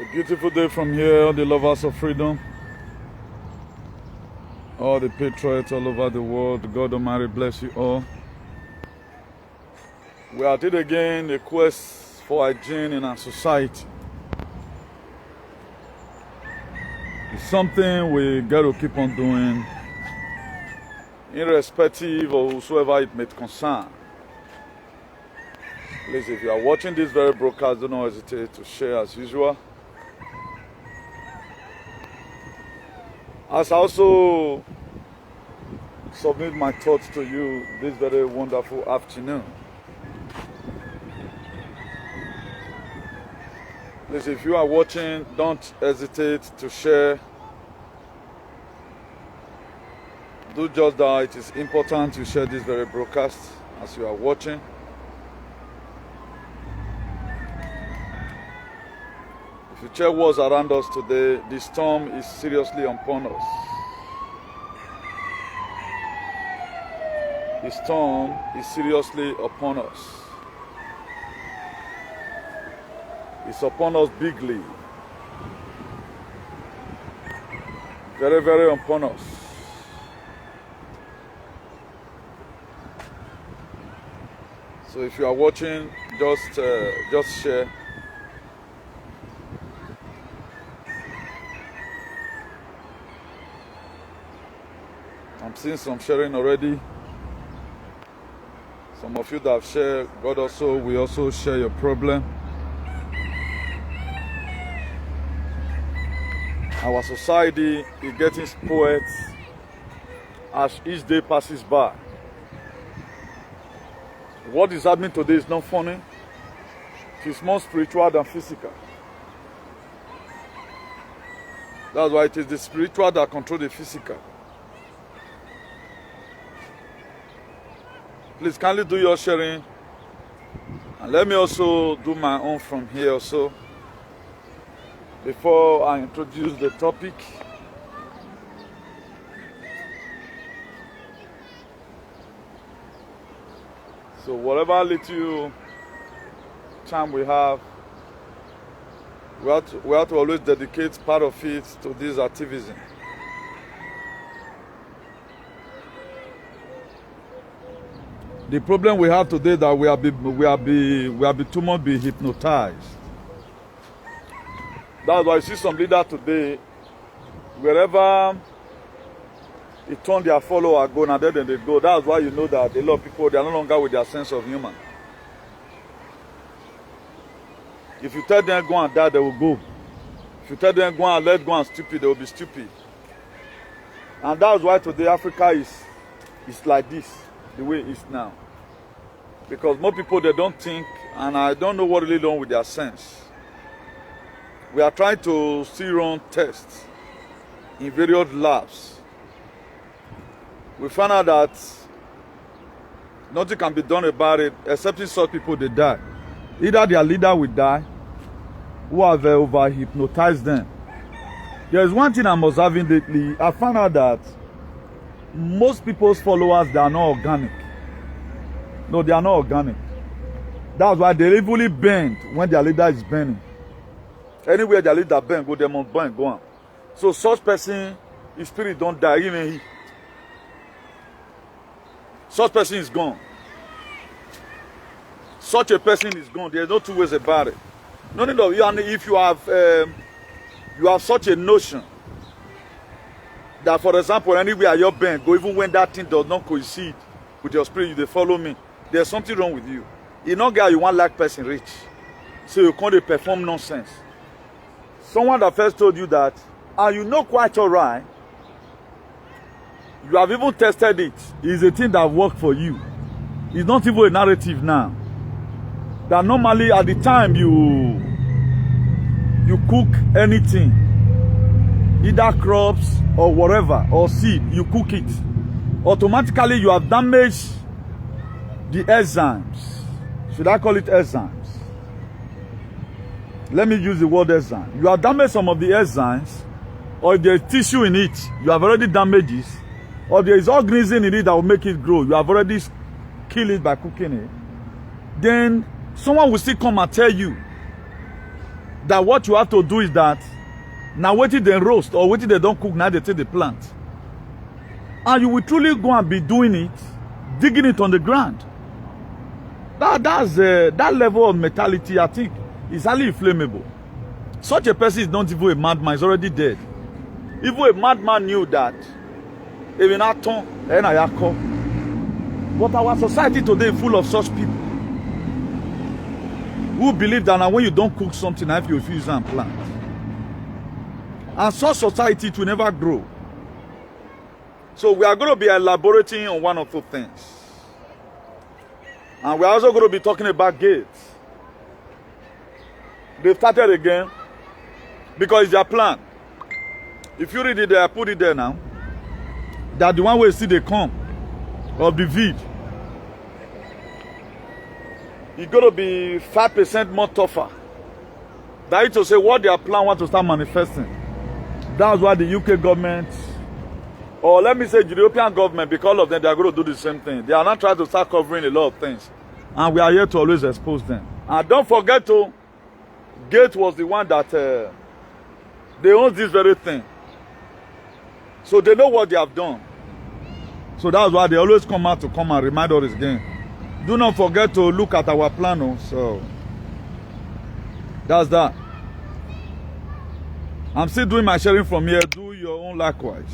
A beautiful day from here, all the lovers of freedom, all the patriots all over the world. God Almighty bless you all. We are at it again, a quest for hygiene in our society. It's something we got to keep on doing, irrespective of whosoever it may concern. Please, if you are watching this very broadcast, do not hesitate to share as usual. As I also submit my thoughts to you this very wonderful afternoon. Please, if you are watching, don't hesitate to share. Do just that. It is important to share this very broadcast as you are watching. If you check what's around us today, the storm is seriously upon us. The storm is seriously upon us. It's upon us bigly. Very, very upon us. So if you are watching, just share. I'm seeing some sharing already. Some of you that have shared, God also will also share your problem. Our society is getting spoiled as each day passes by. What is happening today is not funny. It is more spiritual than physical. That's why it is the spiritual that controls the physical. Please kindly do your sharing. And let me also do my own from here also. Before I introduce the topic. So whatever little time we have to always dedicate part of it to this activism. The problem we have today is that we have been too much hypnotized. That's why you see some leaders today, wherever they turn their follower go, and then they go. That's why you know that a lot of people, they are no longer with their sense of human. If you tell them go and die, they will go. If you tell them go and let go and stupid, they will be stupid. And that's why today Africa is like this, the way it is now. Because more people, they don't think, and I don't know what really wrong with their sense. We are trying to still run tests in various labs. We found out that nothing can be done about it, except if such people, they die. Either their leader will die, who have over-hypnotized them. There is one thing I must have lately. I found out that most people's followers, they are not organic. No, they are not organic. That's why they evilly bend when their leader is bending. Anywhere their leader bend, go, they must bend, go on. So such person, his spirit don't die, even he. Such person is gone. Such a person is gone. There's no two ways about it. No need of you. And if you have such a notion that, for example, anywhere your bend go, even when that thing does not coincide with your spirit, they follow me. There's something wrong with you. You know, guy, you want like person rich, so you can't perform nonsense. Someone that first told you that, and you know quite all right. You have even tested it. It's a thing that worked for you. It's not even a narrative now. That normally at the time you cook anything, either crops or whatever, or seed, you cook it. Automatically you have damaged the enzymes. Should I call it enzymes? Let me use the word enzyme. You have damaged some of the enzymes, or if there is tissue in it, you have already damaged it. Or there is organism in it that will make it grow, you have already killed it by cooking it. Then someone will still come and tell you that what you have to do is that now wait till they roast or wait till they don't cook, now they take the plant. And you will truly go and be doing it, digging it on the ground. That level of mentality, I think, is highly inflammable. Such a person is not even a madman, he's already dead. Even a madman knew that. But our society today is full of such people who believe that now when you don't cook something, if you refuse and plant. And such society, it will never grow. So we are going to be elaborating on one or two things. And we're also going to be talking about gates. They've started again because it's their plan. If you read it there, I put it there now. That the one way you see they come of the vid, it's going to be 5% more tougher. That is to say what their plan wants to start manifesting. That's why the UK government, or let me say the European government, because of them, they are going to do the same thing. They are not trying to start covering a lot of things. And we are here to always expose them. And don't forget to, Gate was the one that, they own this very thing. So they know what they have done. So that's why they always come out to come and remind us again. Do not forget to look at our plan. So that's that. I'm still doing my sharing from here. Do your own likewise.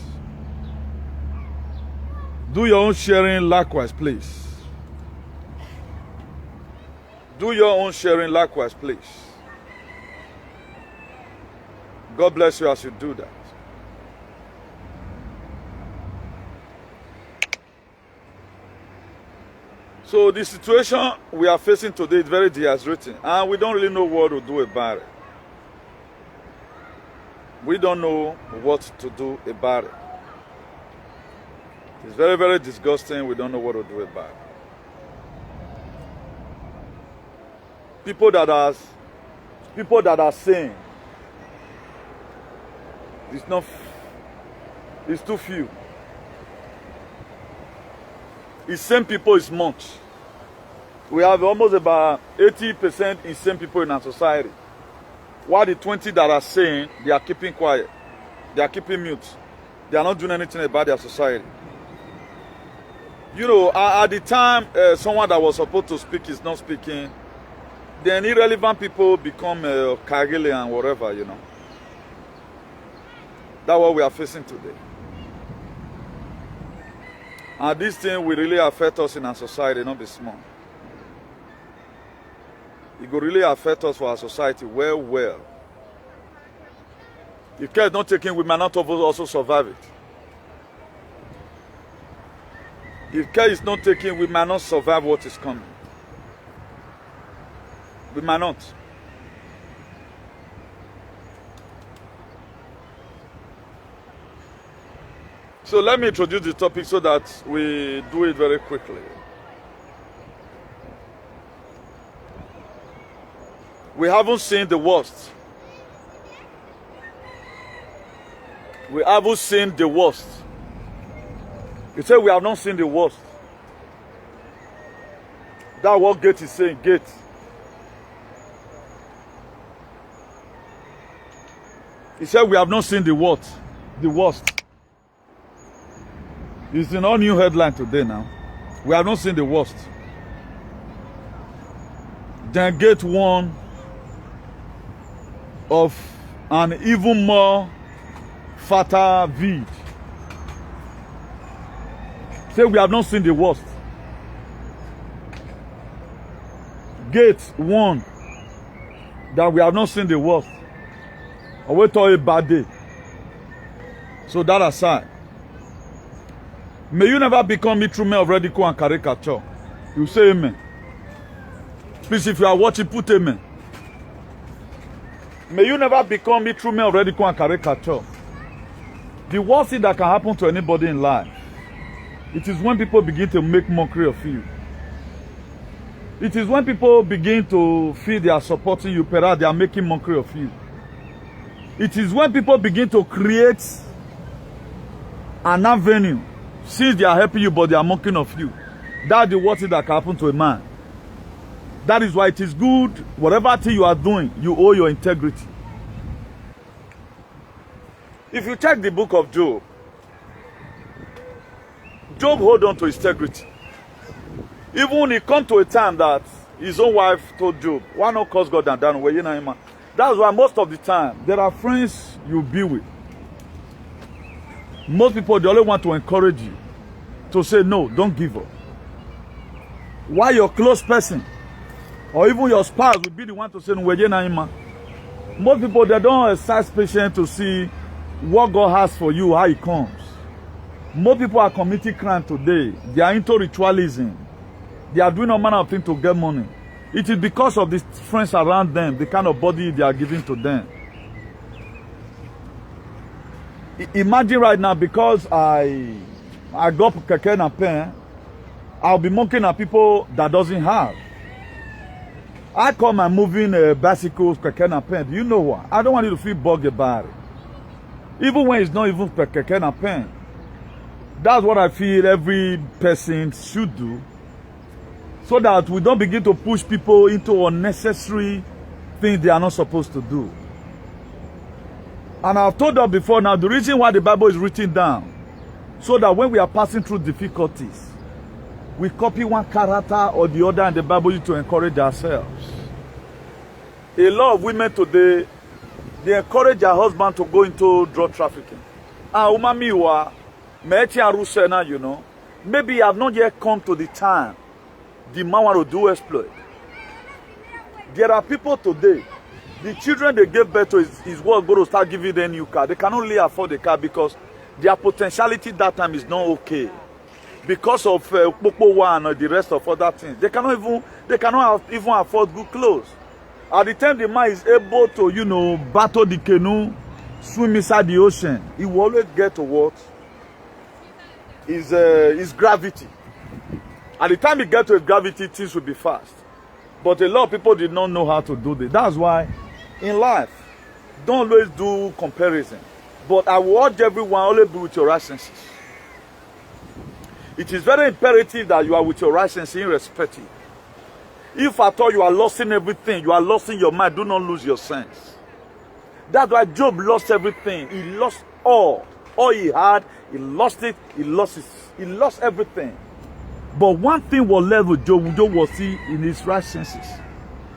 Do your own sharing likewise, please. Do your own sharing likewise, please. God bless you as you do that. So the situation we are facing today is very dehydrating, and we don't really know what to do about it. We don't know what to do about it. It's very, very disgusting. We don't know what to do about it. People that are saying it's too few. Insane people is much. We have almost about 80% insane people in our society. While the 20 that are saying, they are keeping quiet. They are keeping mute. They are not doing anything about their society. You know, at the time, someone that was supposed to speak is not speaking, then irrelevant people become Kagile and whatever, you know. That's what we are facing today. And this thing will really affect us in our society, not be small. It will really affect us for our society well. If care is not taken, we might not also survive it. If care is not taken, we might not survive what is coming. We might not. So let me introduce the topic so that we do it very quickly. We haven't seen the worst. We haven't seen the worst. He said we have not seen the worst. That's what Gate is saying, Gate. He said we have not seen the what? The worst. It's in all new headline today now. We have not seen the worst. Then Gate one of an even more fatal vid. Say we have not seen the worst. Gate one that we have not seen the worst. I wait till a bad day. So that aside, may you never become a true man of ridicule and caricature. You say amen. Please, if you are watching, put amen. May you never become a true man of ridicule and caricature. The worst thing that can happen to anybody in life, it is when people begin to make mockery of you. It is when people begin to feel they are supporting you, but they are making mockery of you. It is when people begin to create an avenue, since they are helping you, but they are mocking of you. That's the worst thing that can happen to a man. That is why it is good, whatever thing you are doing, you owe your integrity. If you check the book of Job, Job hold on to his integrity. Even when he come to a time that his own wife told Job, why not curse God and down? That's why most of the time, there are friends you be with. Most people, they only want to encourage you to say, no, don't give up. Why your close person, or even your spouse, will be the one to say, most people, they don't exercise patience to see what God has for you, how it comes. Most people are committing crime today. They are into ritualism. They are doing all manner of things to get money. It is because of the friends around them, the kind of body they are giving to them. Imagine right now, because I got keke and pen, I'll be mocking at people that doesn't have. I call my moving bicycles keke and pen. Do you know what? I don't want you to feel bugged about it. Even when it's not even keke and pen. That's what I feel every person should do, so that we don't begin to push people into unnecessary things they are not supposed to do. And I've told them before now, the reason why the Bible is written down, so that when we are passing through difficulties, we copy one character or the other in the Bible to encourage ourselves. A lot of women today, they encourage their husband to go into drug trafficking. You know, maybe you have not yet come to the time the man want to do exploit. There are people today, the children they gave birth to is what going to start giving them new car. They can only afford the car because their potentiality that time is not okay. Because of Popo One or the rest of other things. They cannot even afford good clothes. At the time the man is able to, you know, battle the canoe, swim inside the ocean, he will always get to what? Is gravity. At the time he gets to his gravity, things will be fast. But a lot of people did not know how to do this. That's why in life, don't always do comparison. But I will urge everyone, always be with your right senses. It is very imperative that you are with your right senses irrespective. If at all you are lost in everything, you are lost in your mind, do not lose your sense. That's why Job lost everything. He lost all. All he had, he lost it, he lost everything. But one thing was left with Job was he in his right senses.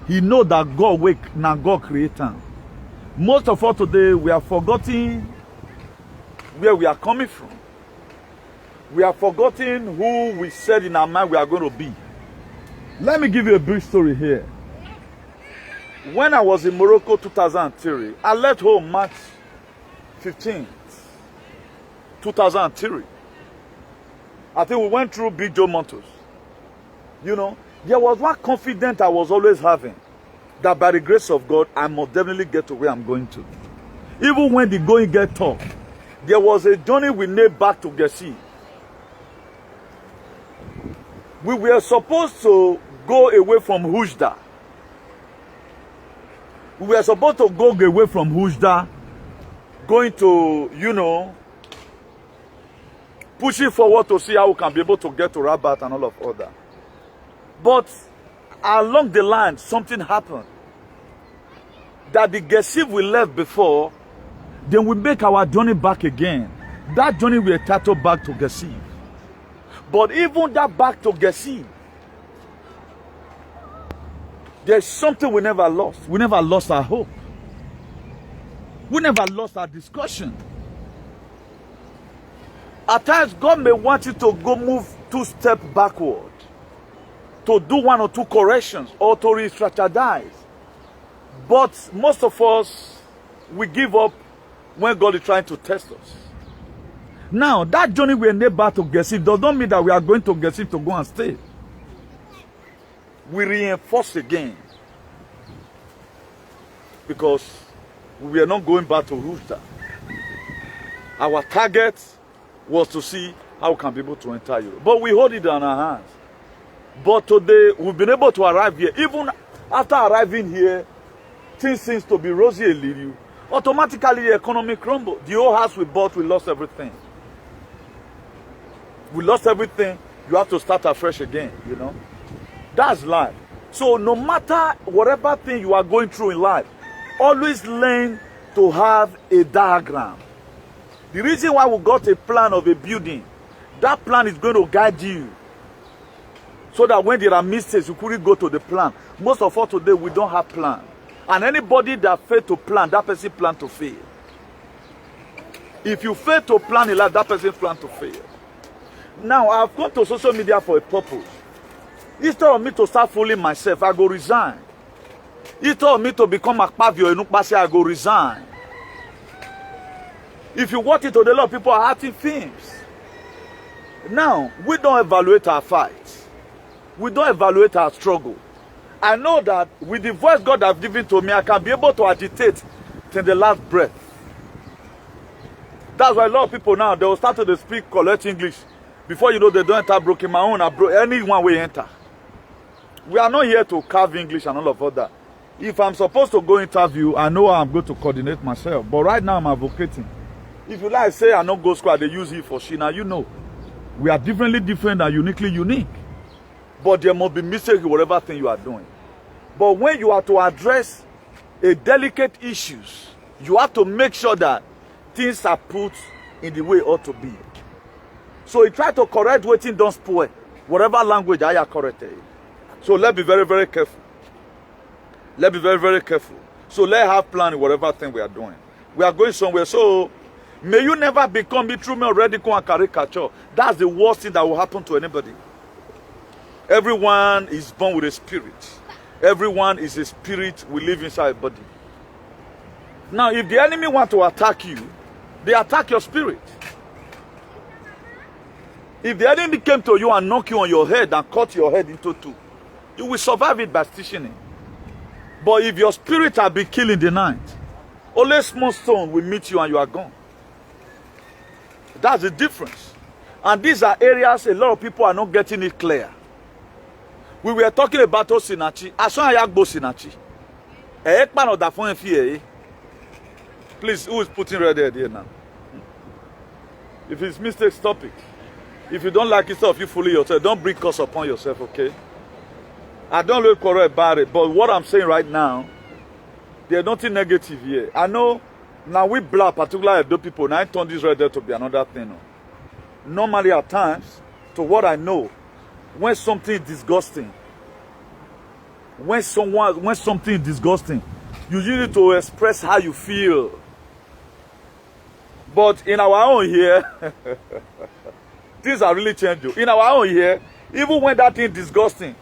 He know that God wake, now God create him. Most of us today, we are forgetting where we are coming from. We are forgetting who we said in our mind we are going to be. Let me give you a brief story here. When I was in Morocco 2003, I left home March 15th, 2003. I think we went through Big Joe Montos. You know, there was one confidence I was always having, that by the grace of God, I must definitely get to where I'm going to. Even when the going get tough, there was a journey we made back to Gessi. We were supposed to go away from Hujda. We were supposed to go away from Hujda, going to, you know, pushing forward to see how we can be able to get to Rabat and all of that. But along the line, something happened. That the Gessi we left before, then we make our journey back again. That journey we titled back to Gessi. But even that back to Gessi, there's something we never lost. We never lost our hope. We never lost our discussion. At times, God may want you to go move 2 steps backward, to do 1 or 2 corrections, or to re-strategize. But most of us, we give up when God is trying to test us. Now, that journey we are back to Gessi does not mean that we are going to Gessi to go and stay. We reinforce again. Because we are not going back to Rooster. Our target was to see how we can be able to enter Europe. But we hold it in our hands. But today, we've been able to arrive here. Even after arriving here, things seems to be rosy a little. Automatically, the economy crumbled. The old house we bought, we lost everything. We lost everything. You have to start afresh again, you know. That's life. So no matter whatever thing you are going through in life, always learn to have a diagram. The reason why we got a plan of a building, that plan is going to guide you. So that when there are mistakes, you couldn't go to the plan. Most of us today, we don't have plan. And anybody that fail to plan, that person plan to fail. If you fail to plan in life, that person plan to fail. Now, I've gone to social media for a purpose. Instead of me to start fooling myself, I go resign. Instead of me to become a pavio, I go resign. If you watch it today, a lot of people are acting films. Now, we don't evaluate our fights. We don't evaluate our struggle. I know that with the voice God has given to me, I can be able to agitate till the last breath. That's why a lot of people now, they will start to speak correct English. Before you know, they don't enter broken. My own, anyone will enter. We are not here to carve English and all of that. If I'm supposed to go interview, I know I'm going to coordinate myself. But right now, I'm advocating. If you like say I don't go squad, they use it for she. Now you know. We are differently different and uniquely unique. But there must be mistake in whatever thing you are doing. But when you are to address a delicate issues, you have to make sure that things are put in the way it ought to be. So you try to correct what things don't spoil, whatever language I are corrected. So let's be very, very careful. Let's be very, very careful. So let's have plan in whatever thing we are doing. We are going somewhere. So may you never become the true man, radical and caricature. That's the worst thing that will happen to anybody. Everyone is born with a spirit. Everyone is a spirit we live inside a body. Now, if the enemy want to attack you, they attack your spirit. If the enemy came to you and knock you on your head and cut your head into two, you will survive it by stitching it. But if your spirit has been killed in the night, only a small stone will meet you and you are gone. That's the difference. And these are areas a lot of people are not getting it clear. We were talking about Osinachi. Aswan Sinachi. Please, who is putting red here now? If it's mistake, stop it. If you don't like it, stop. You fully yourself. Don't bring curse upon yourself, okay? I don't look correct about it, but what I'm saying right now, there's nothing negative here. I know now we black, particularly Edo people, now I turn this red there to be another thing. Normally at times, to what I know, when something is disgusting, when something is disgusting, you need to express how you feel. But in our own here, things are really changing. In our own here, even when that thing is disgusting,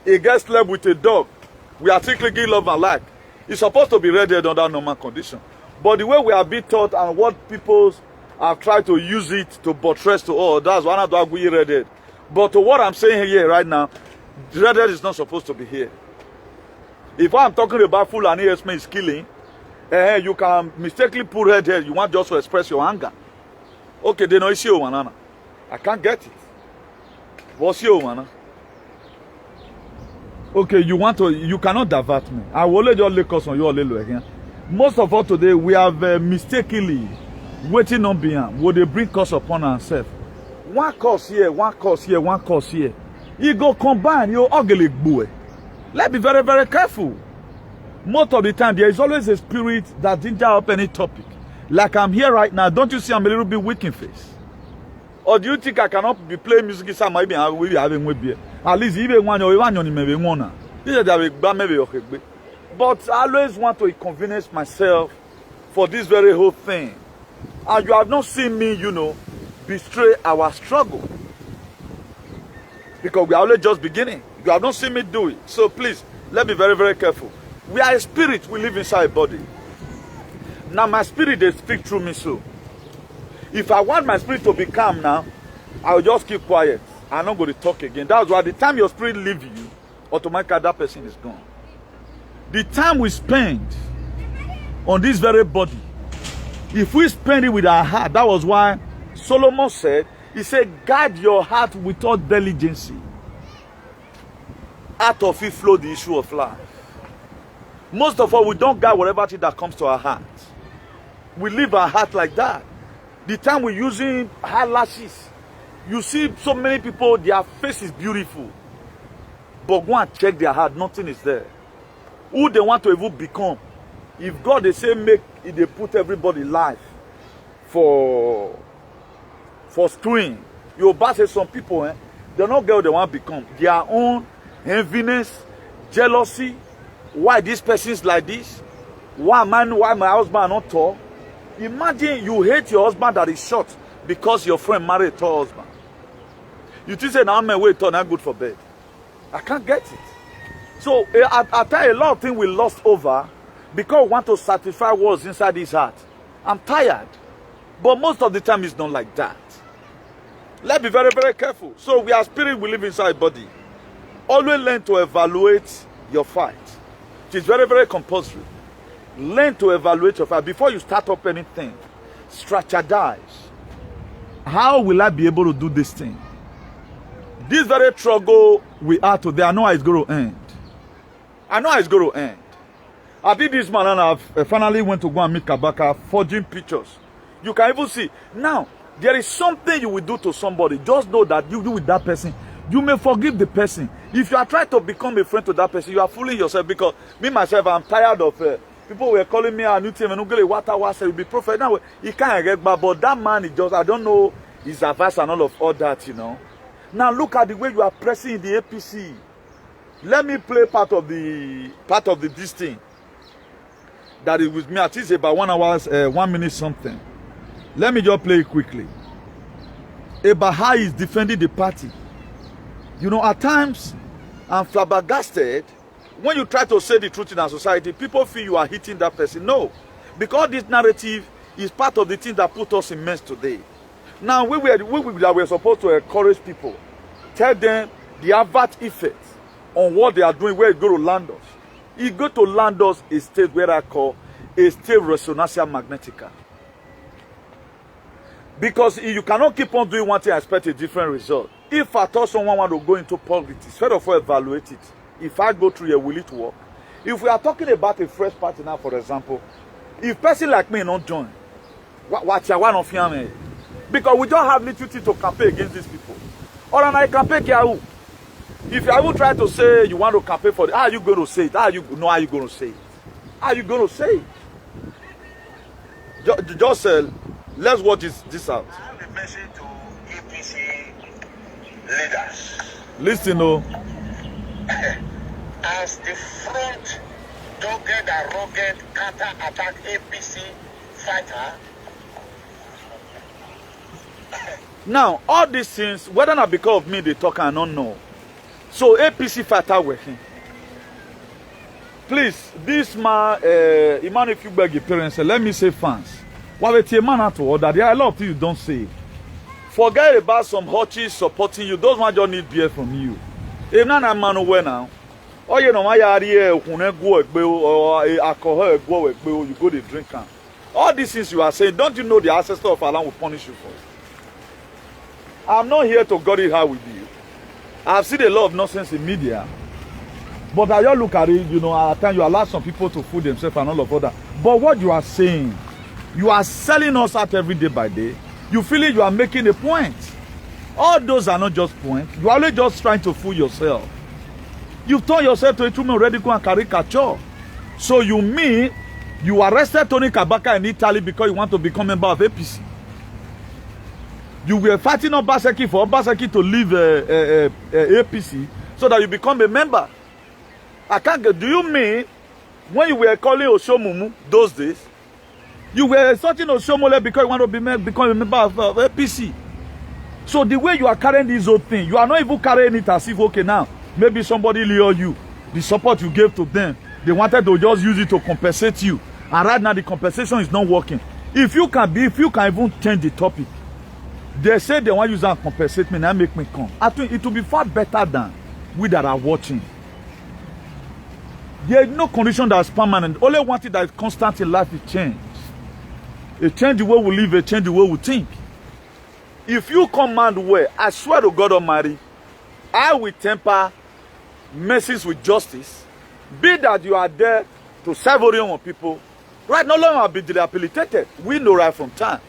it gets slept with a dog, we are still clicking love and like. It's supposed to be read under normal condition. But the way we are being taught and what people have tried to use it to buttress to all, that's one of the we read it. But to what I'm saying here right now, redhead is not supposed to be here. If I'm talking about Fulani Esme is killing, you can mistakenly put redhead, you want just to express your anger. Okay, they know it's you, manana. I can't get it. What's you, manana? Okay, you cannot divert me. I will just lay us on you a little again. Most of us today, we have mistakenly waiting on behind. Will they bring us upon ourselves? One course here, one course here, one course here. You go combine your ugly boy. Let's be very, very careful. Most of the time, there is always a spirit that ginger up any topic. Like I'm here right now. Don't you see I'm a little bit weak in face? Or do you think I cannot be playing music? Maybe I will be having with beer. At least even one or one maybe one. But I always want to inconvenience myself for this very whole thing. And you have not seen me, betray our struggle. Because we are only just beginning. You have not seen me do it. So please, let me be very, very careful. We are a spirit, we live inside a body. Now my spirit, they speak through me so. If I want my spirit to be calm now, I will just keep quiet. I'm not going to talk again. That's why the time your spirit leaves you, automatically that person is gone. The time we spend on this very body, if we spend it with our heart, that was why Solomon said, he said, guard your heart with all diligence. Out of it flow the issue of life. Most of us, we don't guard whatever thing that comes to our heart. We live our heart like that. The time we're using eyelashes, you see so many people, their face is beautiful. But go and check their heart, nothing is there. Who they want to even become. If God they say make, they put everybody life for screwing. You say some people, they're not girl they want to become. Their own enviness, jealousy. Why this person's like this? Why my husband not tall? Imagine you hate your husband that is short because your friend married a tall husband. You think say now man wait not good for bed. I can't get it. So I tell you, a lot of things we lost over because we want to satisfy what's inside his heart. I'm tired. But most of the time it's not like that. Let's be very, very careful. So we are spirit, we live inside body. Always learn to evaluate your fight. It is very, very compulsory. Learn to evaluate your fight. Before you start up anything, strategize. How will I be able to do this thing? This very struggle we are today, I know how it's going to end. I know how it's going to end. I did this man and I finally went to go and meet Kabaka, forging pictures. You can even see. Now, there is something you will do to somebody. Just know that you do with that person. You may forgive the person. If you are trying to become a friend to that person, you are fooling yourself because me, myself, I'm tired of people were calling me a new team and what I was saying, be prophet. Now, he can't get back, but that man is just, I don't know his advice and all that, you know. Now, look at the way you are pressing in the APC. Let me play part of the this thing that is with me. At least about 1 hour, 1 minute something. Let me just play it quickly. About how he's defending the party. You know, at times, I'm flabbergasted. When you try to say the truth in our society, people feel you are hitting that person. No. Because this narrative is part of the thing that put us in mess today. Now, we were supposed to encourage people. Tell them the adverse effect on what they are doing, where it's going to land us. It's going to land us a state where I call a state resonantia magnetica. Because you cannot keep on doing one thing and expect a different result. If I thought someone want to go into politics, first of all, evaluate it. If I go through here, will it work? If we are talking about a fresh party now, for example, if person like me don't join, what you want to fear me? Because we don't have little to campaign against these people. Or I campaign here. If you will try to say you want to campaign for it, how are you going to say it? How are you going to say it? How are you going to say it? Just let's watch this out. I have a message to APC leaders. Listen, oh. As the front dogged and rugged counter-attack APC fighter. Now, all these things, whether or not because of me they talk, I don't know. So APC fighter working. Please, this man, Iman, if you beg your parents, let me say fans. While it's a man to order, there are a lot of things you don't say. Forget about some hotchies supporting you. Those ones just need beer from you. If not a man away now, oh you know my area or alcohol you go to drink can. All these things you are saying, don't you know the ancestor of Allah will punish you for it? I'm not here to gut it hard with you. I've seen a lot of nonsense in media. But I just look at it, you know, at times you allow some people to fool themselves and all of that. But what you are saying, you are selling us out every day by day. You feel it, you are making a point. All those are not just points. You are only just trying to fool yourself. You've turned yourself to a true radical and caricature. So you mean you arrested Tony Kabaka in Italy because you want to become a member of APC. You were fighting Obaseki for Obaseki to leave APC so that you become a member. I can't get, do you mean when you were calling Oshomumu those days, you were insulting Oshomole because you want to become a member of APC? So the way you are carrying this whole thing, you are not even carrying it as if, okay, now, maybe somebody lure you, the support you gave to them, they wanted to just use it to compensate you. And right now, the compensation is not working. If you can even change the topic, they say they want to use and compensate me, now make me come. I think it will be far better than we that are watching. There is no condition that is permanent. Only one thing that is constant in life is change. A change the way we live, a change the way we think. If you command well, I swear to God Almighty, I will temper mercies with justice. Be that you are there to serve on people. Right, no longer be rehabilitated. We know right from time.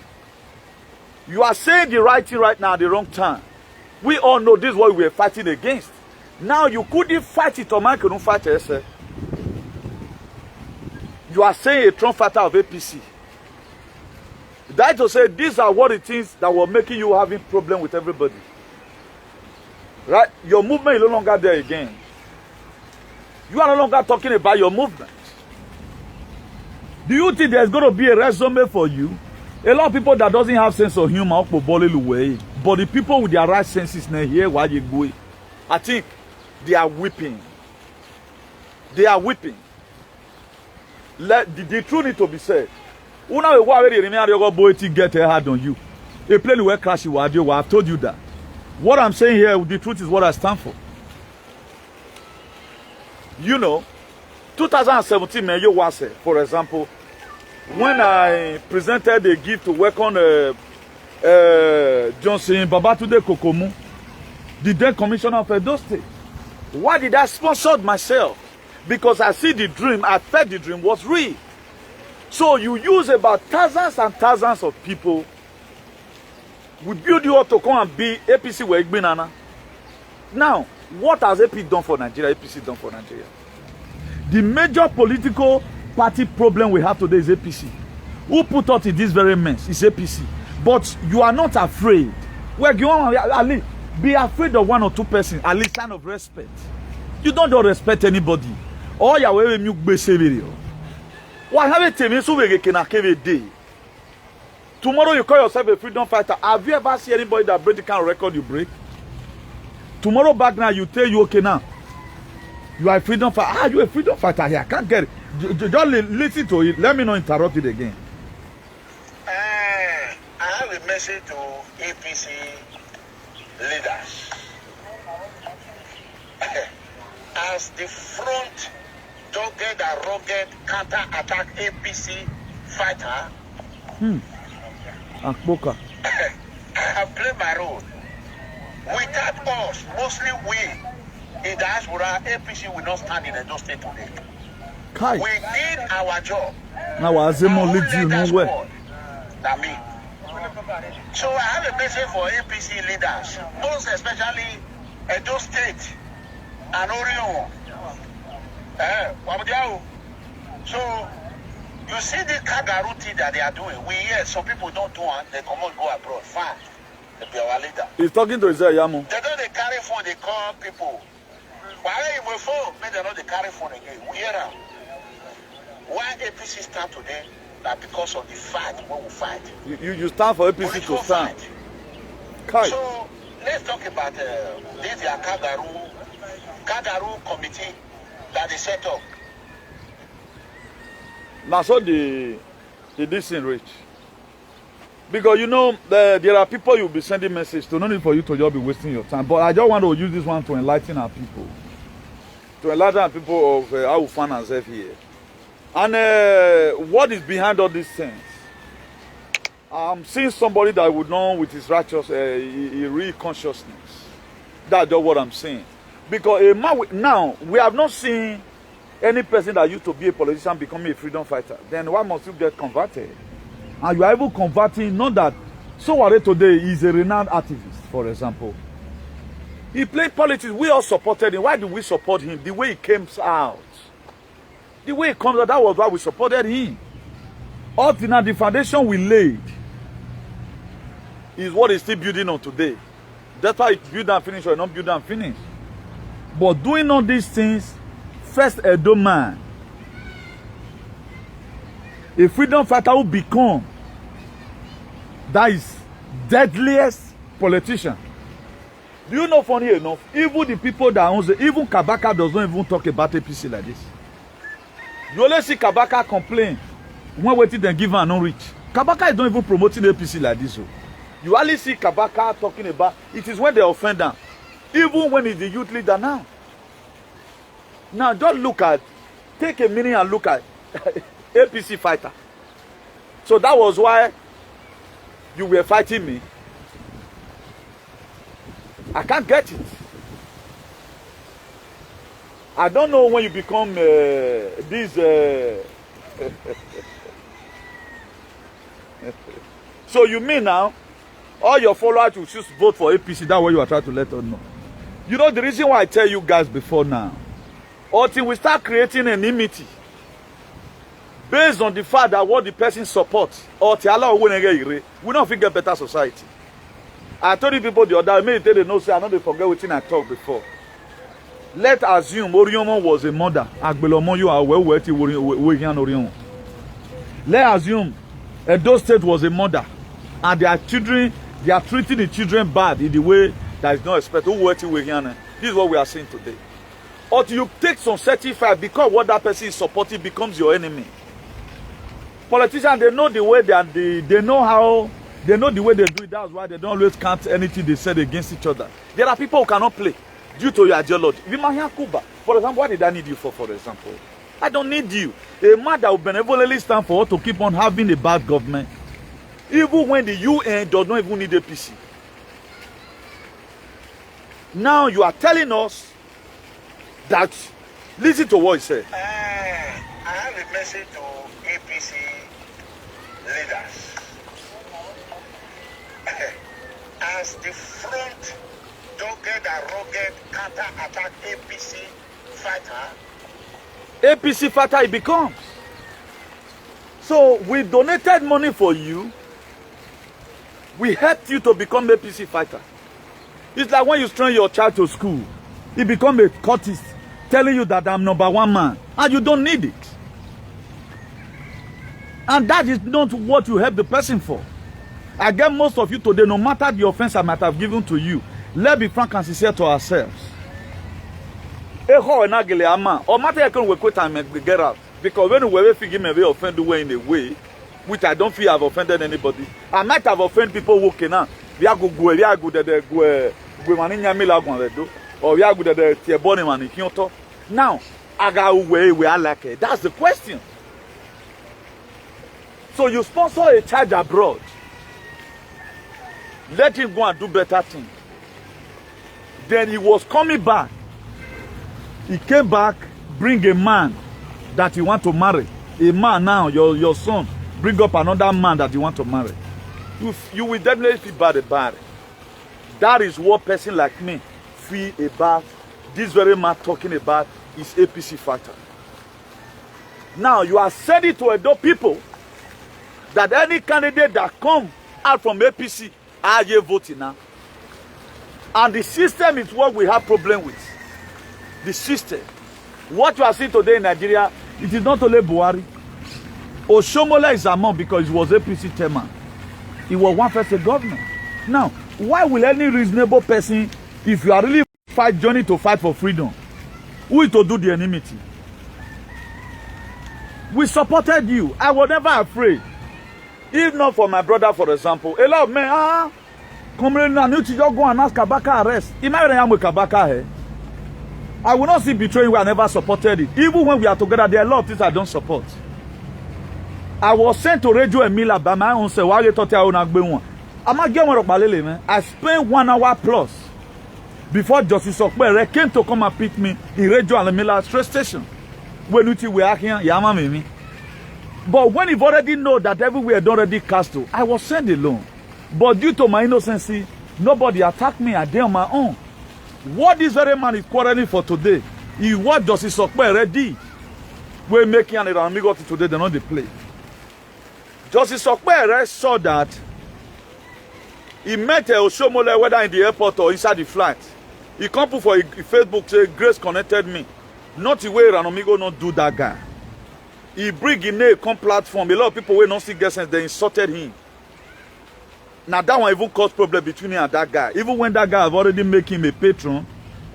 You are saying the right thing right now at the wrong time. We all know this is what we are fighting against. Now you couldn't fight it, or man couldn't fight it. You are saying a trump fighter of APC. That to say these are what it is that were making you having problem with everybody. Right? Your movement is no longer there again. You are no longer talking about your movement. Do you think there's going to be a resume for you? A lot of people that doesn't have sense of humor, but the people with their right senses now here why you go. I think they are weeping. They are weeping. Let the truth need to be said. Una we wa we remain your boy to get hard on you. A plane will crash you. I've told you that. What I'm saying here, the truth is what I stand for. You know, 2017, man, you was for example, when I presented a gift to work on Johnson Babatunde Kokomu, the then commissioner of Edo State. Why did I sponsor myself? Because I see the dream, I felt the dream was real. So you use about thousands and thousands of people. We build you up to come and be APC Wegbinana. Now, what has AP done for Nigeria? APC done for Nigeria. The major political party problem we have today is APC. Who put us in this very mess is APC. But you are not afraid. Well, you want at least be afraid of one or two persons, at least sign of respect. You don't respect anybody. All your way you be severe. Why have a team so we can a day? Tomorrow you call yourself a freedom fighter. Have you ever seen anybody that break the kind of record you break? Tomorrow back now you tell you okay now. You are a freedom fighter. Ah, you a freedom fighter here. I can't get it. Just listen to it. Let me not interrupt it again. I have a message to APC leaders. As the front dogged and rugged counter-attack APC fighter, Akboka. I have played my role. Without us, mostly we, in diaspora, APC will not stand in Edo State today. Kai. We did our job. Now Azemo leads you nowhere. That me. So I have a message for APC leaders, most especially Edo State and Orion. So you see the kangaroo thing that they are doing. We hear some people don't do it, they come and go abroad. Fine. They be our leader. He's talking to Isaiah Yamu. They don't they carry phone, they call people. Why you will phone? Maybe they don't they carry phone again. We hear them. Why APC stand today? That because of the fight, when we fight. You stand for APC political to stand. Fight. Kai. So let's talk about this kangaroo committee that they set up. Now so the decent rich. Because you know there are people you'll be sending messages to, no need for you to just be wasting your time. But I just want to use this one to enlighten our people. To enlighten our people of how we find ourselves here. And what is behind all these things? I'm seeing somebody that would know with his righteous, real consciousness. That's just what I'm saying. Because a man now, we have not seen any person that used to be a politician becoming a freedom fighter. Then why must you get converted? And you are able converting, not that Sowore today is a renowned activist, for example. He played politics, we all supported him. Why do we support him? The way he came out. The way he comes out, that was why we supported him. Up to now, the foundation we laid is what is still building on today. That's why it's build and finish or not build and finish. But doing all these things, first Edo man, a freedom fighter will become that is deadliest politician. Do you know, funny enough, even the people that owns it, even Kabaka does not even talk about APC like this. You only see Kabaka complain when waiting then give her no reach. Kabaka is not even promoting APC like this. So. You only see Kabaka talking about it is when they offend them. Even when he's the youth leader now. Now just look at, take a minute and look at APC fighter. So that was why you were fighting me. I can't get it. I don't know when you become this. So you mean now, all your followers will choose vote for APC? That's what you are trying to let us know. You know the reason why I tell you guys before now, until we start creating an enmity based on the fact that what the person supports, or we don't get better society. I told you people the other day, they know, say I know they forget what I talked before. Let's assume Oriomo was a mother. Let's assume Edo State was a mother, and their children, they are treating the children bad in the way that is not expected. This is what we are seeing today. Or you take some certified because what that person is supporting becomes your enemy. Politicians, they know the way they know how, they know the way they do it. That's why they don't always count anything they said against each other. There are people who cannot play due to your ideology. For example, what did I need you for example? I don't need you. A man that will benevolently stand for us to keep on having a bad government, even when the UN does not even need APC. Now you are telling us that, listen to what he said. I have a message to APC leaders. As the front dogged and rugged counter-attack APC fighter, it becomes. So we donated money for you. We helped you to become APC fighter. It's like when you send your child to school, he become a cultist, telling you that I'm #1 man, and you don't need it. And that is not what you help the person for. I get most of you today, no matter the offense I might have given to you, let's be frank and sincere to ourselves. Or matter you can quit and get out. Because when we figure me offend the way in a way, which I don't feel I've offended anybody, I might have offended people walking out. We are good, we are good at the or we are good at the Tiaboni man. Now, I got away we are like it. That's the question. So you sponsor a child abroad. Let him go and do better things. Then he was coming back. He came back, bring a man that you want to marry. A man now, your son, bring up another man that you want to marry. You will definitely feel bad about it. That is what person like me feel about this very man talking about is APC fighter. Now you are sending to Edo people that any candidate that come out from APC are you voting now? And the system is what we have problem with. The system. What you are seeing today in Nigeria, it is not only Buhari. Oshomola is among because he was APC chairman. He was one person government. Now, why will any reasonable person, if you are really journey to fight for freedom, who is to do the enmity? We supported you. I was never afraid. If not for my brother, for example, a lot of men, COMRADE, I need to just go and ask Kabaka arrest. Imagine I am with Kabaka here. I will not see betraying where I never supported it. Even when we are together, there are a lot of things I don't support. I was sent to Radio Emila by my own self. Why you thought I would not be one? I'm not getting one man. I spent 1 hour plus before Justice Okpere came to come and pick me in Radio Emila train station. When we were here, Yama me. But when you've already know that everywhere already cast to, I was sent alone. But due to my innocency, nobody attacked me. I did on my own. What this very man is quarreling for today is what Justice Okpere did. We're making an amigo today, they're not the play. Justice Okpere saw that he met Oshomole whether in the airport or inside the flight. He come put for a Facebook say Grace connected me. Not the way Ranomigo not do that guy. He bring in a platform. A lot of people will not see guess sense, they insulted him. Now that one even caused problem between him and that guy. Even when that guy have already made him a patron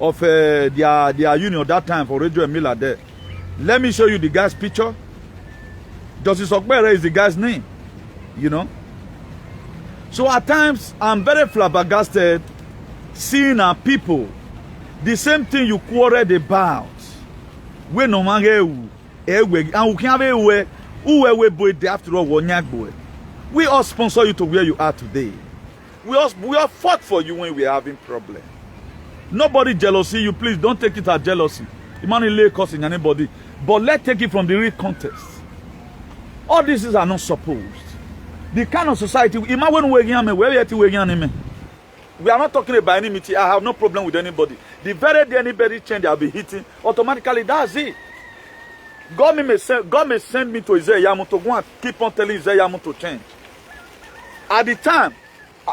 of their union that time for Radio Emila there. Let me show you the guy's picture. Justice Okpere is the guy's name. You know. So at times I'm very flabbergasted seeing our people the same thing you quarreled about. We no longer and we can't be after all. We all sponsor you to where you are today. We all fought for you when we are having problems. Nobody jealousy you, please don't take it as jealousy. It might lay causing anybody. But let's take it from the real context. All these are not supposed. The kind of society, imagine where you are, We are not talking about any meeting. I have no problem with anybody. The very day anybody change, I'll be hitting. Automatically, that's it. God may send me to Isaiah Yamu to go and keep on telling Isaiah Yamu to change. At the time,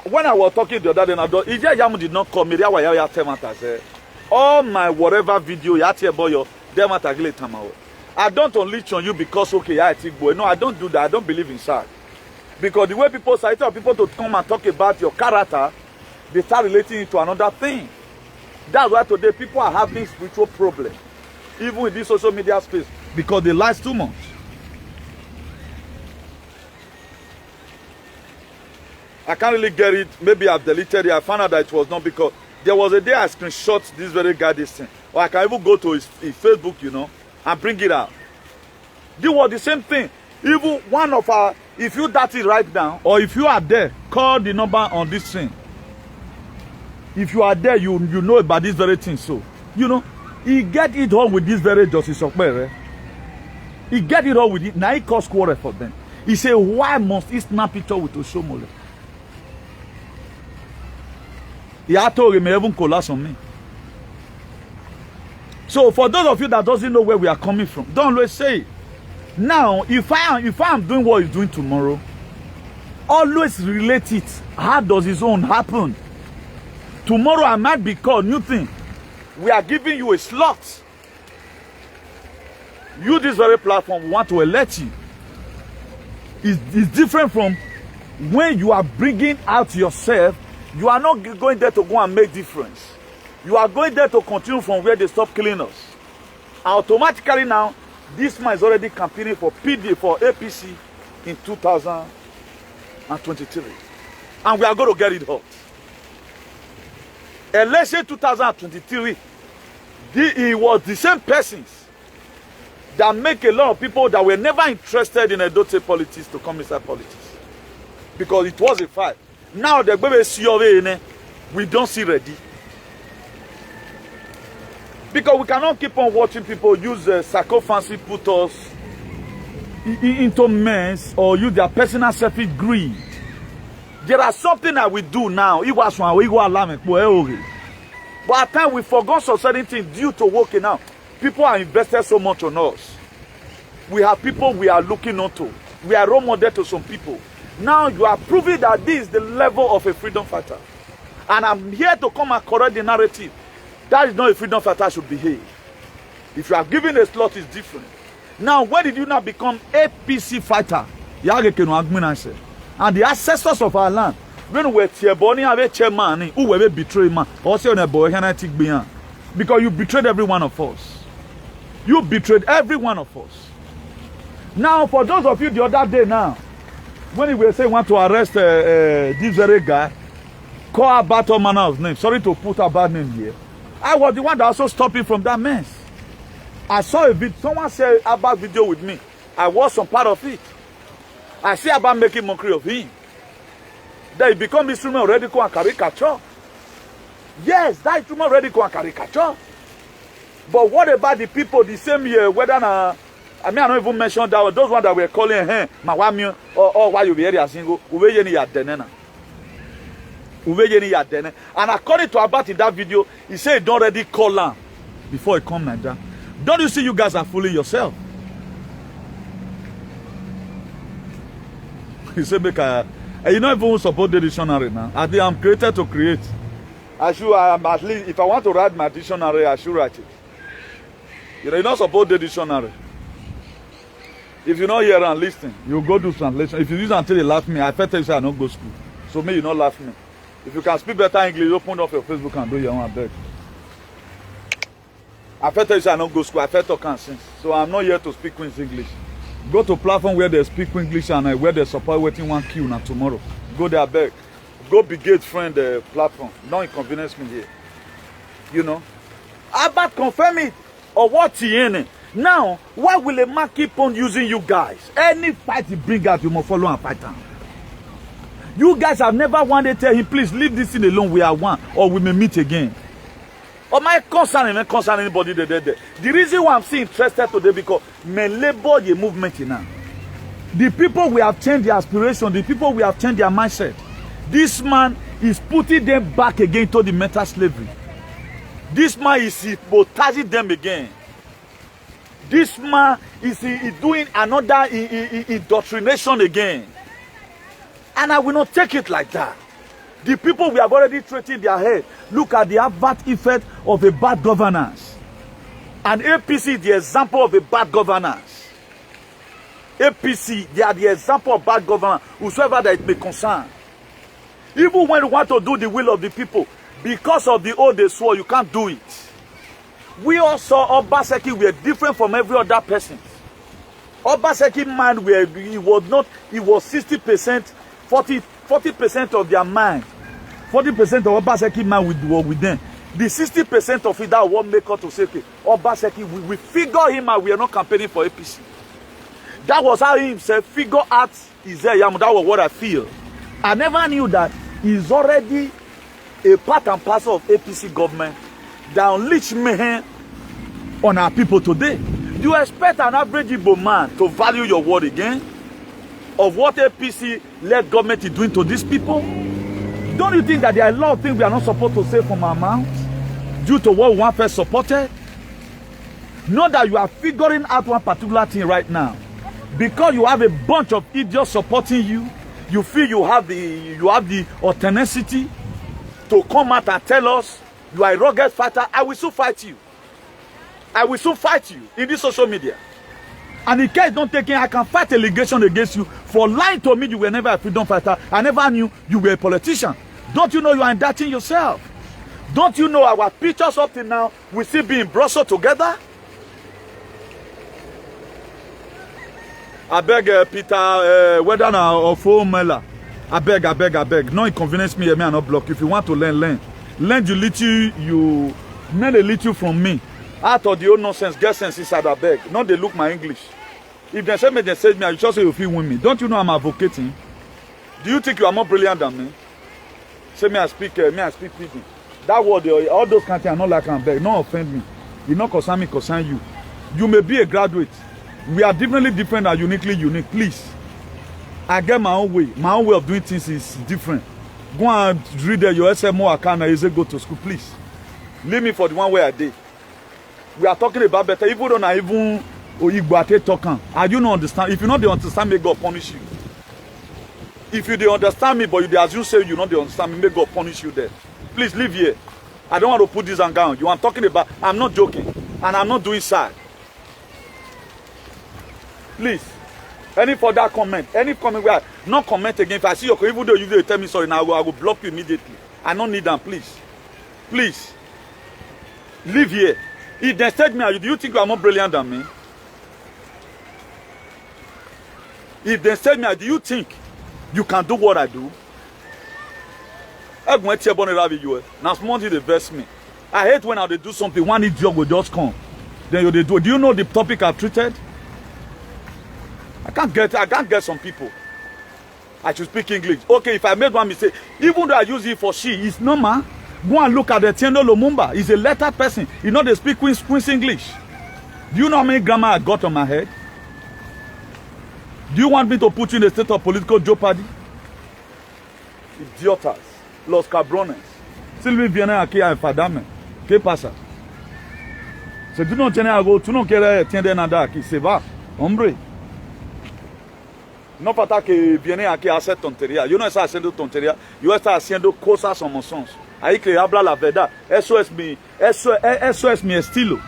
when I was talking the other day, Isaiah Yamu did not call me. All my whatever video, I don't unleash on you because, okay, no, I don't do that. I don't believe in that. Because the way people say, tell people to come and talk about your character, they start relating it to another thing. That's why today people are having spiritual problems, even in this social media space, because they lie too much. I can't really get it. Maybe I've deleted it. I found out that it was not, because there was a day I screenshot this very guy this thing. Or I can even go to his Facebook, you know, and bring it out. This was the same thing. Even one of our, if you that it right now, or if you are there, call the number on this thing. If you are there, you know about this very thing. So, you know, he get it all with this very Justice Okpere. He get it all with it. Now he cause quarrel for them. He say, why must he snap picture with Oshomole? He had to even collapse on me. So for those of you that doesn't know where we are coming from, don't always say it. Now, if I am doing what he's doing tomorrow, always relate it. How does his own happen? Tomorrow I might be called new thing. We are giving you a slot. You, this very platform, we want to elect you. It's different from when you are bringing out yourself. You are not going there to go and make difference. You are going there to continue from where they stop killing us. Automatically now, this man is already campaigning for PD, for APC in 2023. And we are going to get it hot. Election 2023, it was the same persons that make a lot of people that were never interested in Edo State politics to come inside politics. Because it was a fight. Now the baby see we don't see ready. Because we cannot keep on watching people use psychophancy, put us into mess, or use their personal selfish greed. There are something that we do now. But at times we forgot some certain things due to working out. People are invested so much on us. We have people we are looking onto. We are role model to some people. Now you are proving that this is the level of a freedom fighter. And I'm here to come and correct the narrative. That is not a freedom fighter should behave. If you are given a slot, it's different. Now, when did you not become APC fighter? And the ancestors of our land, when we were chairman, who were betrayed man, also on a boy, because you betrayed every one of us. You betrayed every one of us. Now, for those of you the other day now, when we were saying want to arrest this very guy, call about all manner of names. Sorry to put a bad name here. I was the one that also stopped him from that mess. I saw a video. Someone said about video with me. I watched some part of it. I see about making mockery of him. That he become instrument of radical and caricature. Yes, that instrument of radical and caricature. But what about the people the same year? Whether I don't even mention that. Those ones that were calling him Mawami or why you be here single. And according to Abat in that video, he said he don't already call him before he come Nigeria. Don't you see you guys are fooling yourself? He said, you know even support the dictionary now. I think I'm created to create. At least if I want to write my dictionary, I should write it. You know, you don't support the dictionary. If you're not here and listening, you go do translation. If you use until they laugh me, I tell you say I don't go school. So me, you not laugh me. If you can speak better English, open up your Facebook and do your own beg. I tell you say I don't go school. I talk and sing. So I'm not here to speak Queen's English. Go to platform where they speak English and where they support waiting one queue now tomorrow. Go there, beg. Go be gate friend platform. Don't inconvenience me here. You know. About confirm it or what he in. Now, why will a man keep on using you guys? Any fight he bring out, you must follow and fight him. You guys have never wanted to tell him, please leave this thing alone. We are one, or we may meet again. Or my concern anybody there. The reason why I'm so interested today because me labor the movement now. The people we have changed their aspiration, the people we have changed their mindset. This man is putting them back again to the mental slavery. This man is hypnotizing them again. This man is doing another indoctrination again. And I will not take it like that. The people we have already treated their head. Look at the adverse effect of a bad governance. And APC is the example of a bad governance. APC, they are the example of bad governance, whosoever that it may concern. Even when you want to do the will of the people, because of the oath they swore, you can't do it. We also, Obaseki, were different from every other person. Obaseki mind, he was 60%, 40% of their mind. 40% of Obaseki mind were with them. The 60% of it that will make us to say, okay, Obaseki, we figure him out, we are not campaigning for APC. That was how he himself figured out Isaiah. That was what I feel. I never knew that he's already a part and parcel of APC government that unleashed mayhem on our people today. Do you expect an average Igbo man to value your word again? Of what APC-led government is doing to these people? Don't you think that there are a lot of things we are not supposed to say from our mouths due to what one first supported? Know that you are figuring out one particular thing right now. Because you have a bunch of idiots supporting you, you feel you have the authenticity to come out and tell us you are a rugged fighter. I will soon fight you. I will soon fight you in this social media. And in case don't take it, I can fight allegation against you for lying to me you were never a freedom fighter. I never knew you were a politician. Don't you know you are indicting yourself? Don't you know our pictures up till now we still be in Brussels together? I beg Peter, whether now or Fomela. I beg. No inconvenience me, I may not block. If you want to learn. Learn the little you learn a little from me. Out of the old nonsense, get sense inside, I beg. Not they look my English. If they say me, I just say you feel with me. Don't you know I'm advocating? Do you think you are more brilliant than me? Say me I speak pidgin. That word, all those kind of things are not like I'm beg. Don't offend me. You not concern me, concern you. You may be a graduate. We are differently different and uniquely unique. Please. I get my own way. My own way of doing things is different. Go and read your SMO account and you say go to school, please. Leave me for the one way I did. We are talking about better. Even though I even Oyigbate talking. I do not understand. If you don't understand me, God punish you. If you don't understand me, but you assume say you don't understand me, may God punish you there. Please leave here. I don't want to put this on ground. You are talking about. I'm not joking, and I'm not doing sad. Please. Any further comment? Any comment where not comment again. If I see your comment, even though you tell me sorry, now I will block you immediately. I don't need them, please. Please. Leave here. If they said me, do you think you are more brilliant than me? If they said me, do you think you can do what I do? Now, small thing they vex me. I hate when they do something, one idiot will just come. Then they do. Do you know the topic I've treated? I can't get some people. I should speak English. Okay, if I made one mistake, even though I use it for she, it's normal. Go and look at the Tiendo Lumumba. He's a lettered person. You know they speak Queen's English. Do you know how many grammar I got on my head? Do you want me to put you in a state of political jeopardy? Idiotas. Los cabrones. Sylvie viene aquí a enfadarme. ¿Qué pasa? Si tú no tienes algo, tú no quieres entender nada aquí. Se va. Hombre. No falta que viene aquí a hacer tontería. Yo no estoy haciendo tontería. Yo estoy haciendo cosas como son. Ahí que habla la verdad. Eso es mi estilo.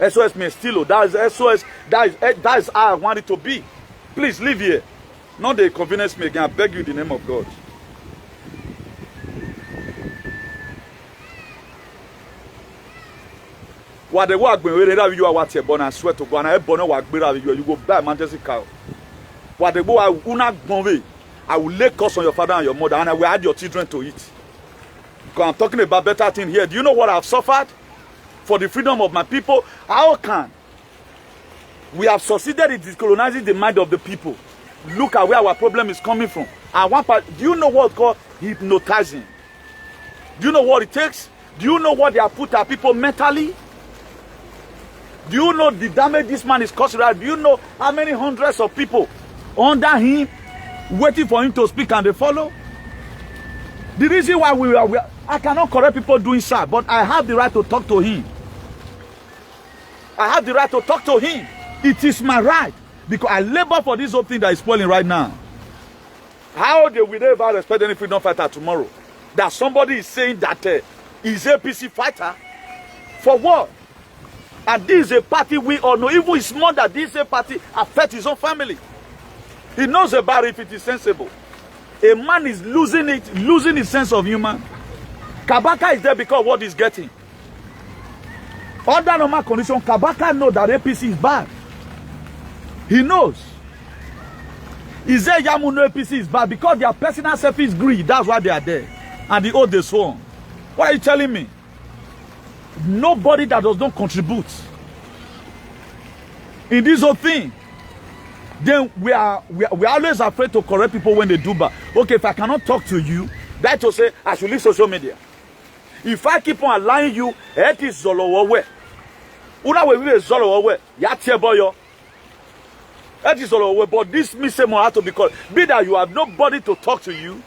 Eso es mi estilo. That is how I want it to be. Please leave here. Not the convenience me again. I beg you in the name of God. What the work when we you are what you're born, I swear to God, I born work better you go buy Manchester cow. What the boy I will not go I will lay curse on your father and your mother, and I will add your children to it. Because I'm talking about better thing here. Do you know what I've suffered for the freedom of my people? How can we have succeeded in decolonizing the mind of the people? Look at where our problem is coming from. And one part, do you know what's called hypnotizing? Do you know what it takes? Do you know what they have put our people mentally? Do you know the damage this man is causing? Do you know how many hundreds of people under him waiting for him to speak and they follow? The reason why I cannot correct people doing sad, but I have the right to talk to him. I have the right to talk to him. It is my right, because I labor for this whole thing that is spoiling right now. How will they ever respect any freedom fighter tomorrow? That somebody is saying that he's a PC fighter? For what? And this is a party we all know. Even his mother, this is a party affects his own family. He knows about it if it is sensible. A man is losing his sense of humor. Kabaka is there because of what he's getting. Under normal condition, Kabaka knows that APC is bad. He knows. He said Yamuno APC is bad because their personal selfish greed. That's why they are there. And the oath they sworn. What are you telling me? Nobody that does not contribute in this whole thing. Then we are always afraid to correct people when they do bad. Okay, if I cannot talk to you, that to say I should leave social media. If I keep on allowing you, it is Zolowe. Una we will Zolowe. Yatie boyo. It is Zolowe. But this means more have to be called. Be that you have nobody to talk to you,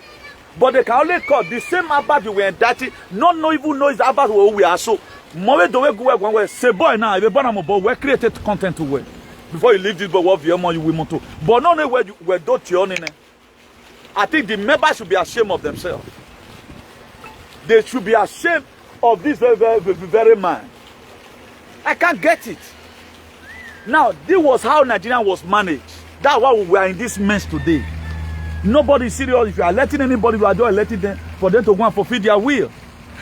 but they can only call the same about you were dirty. Not even know it's about who we are. So, more do we go one way. Say boy now, if you born a boy, we created content to work. Before you leave this, but what you will to. But not where you were dot your name. I think the members should be ashamed of themselves. They should be ashamed of this very man. I can't get it. Now, this was how Nigeria was managed. That's why we are in this mess today. Nobody is serious. If you are letting anybody, you are just letting them for them to go and fulfill their will.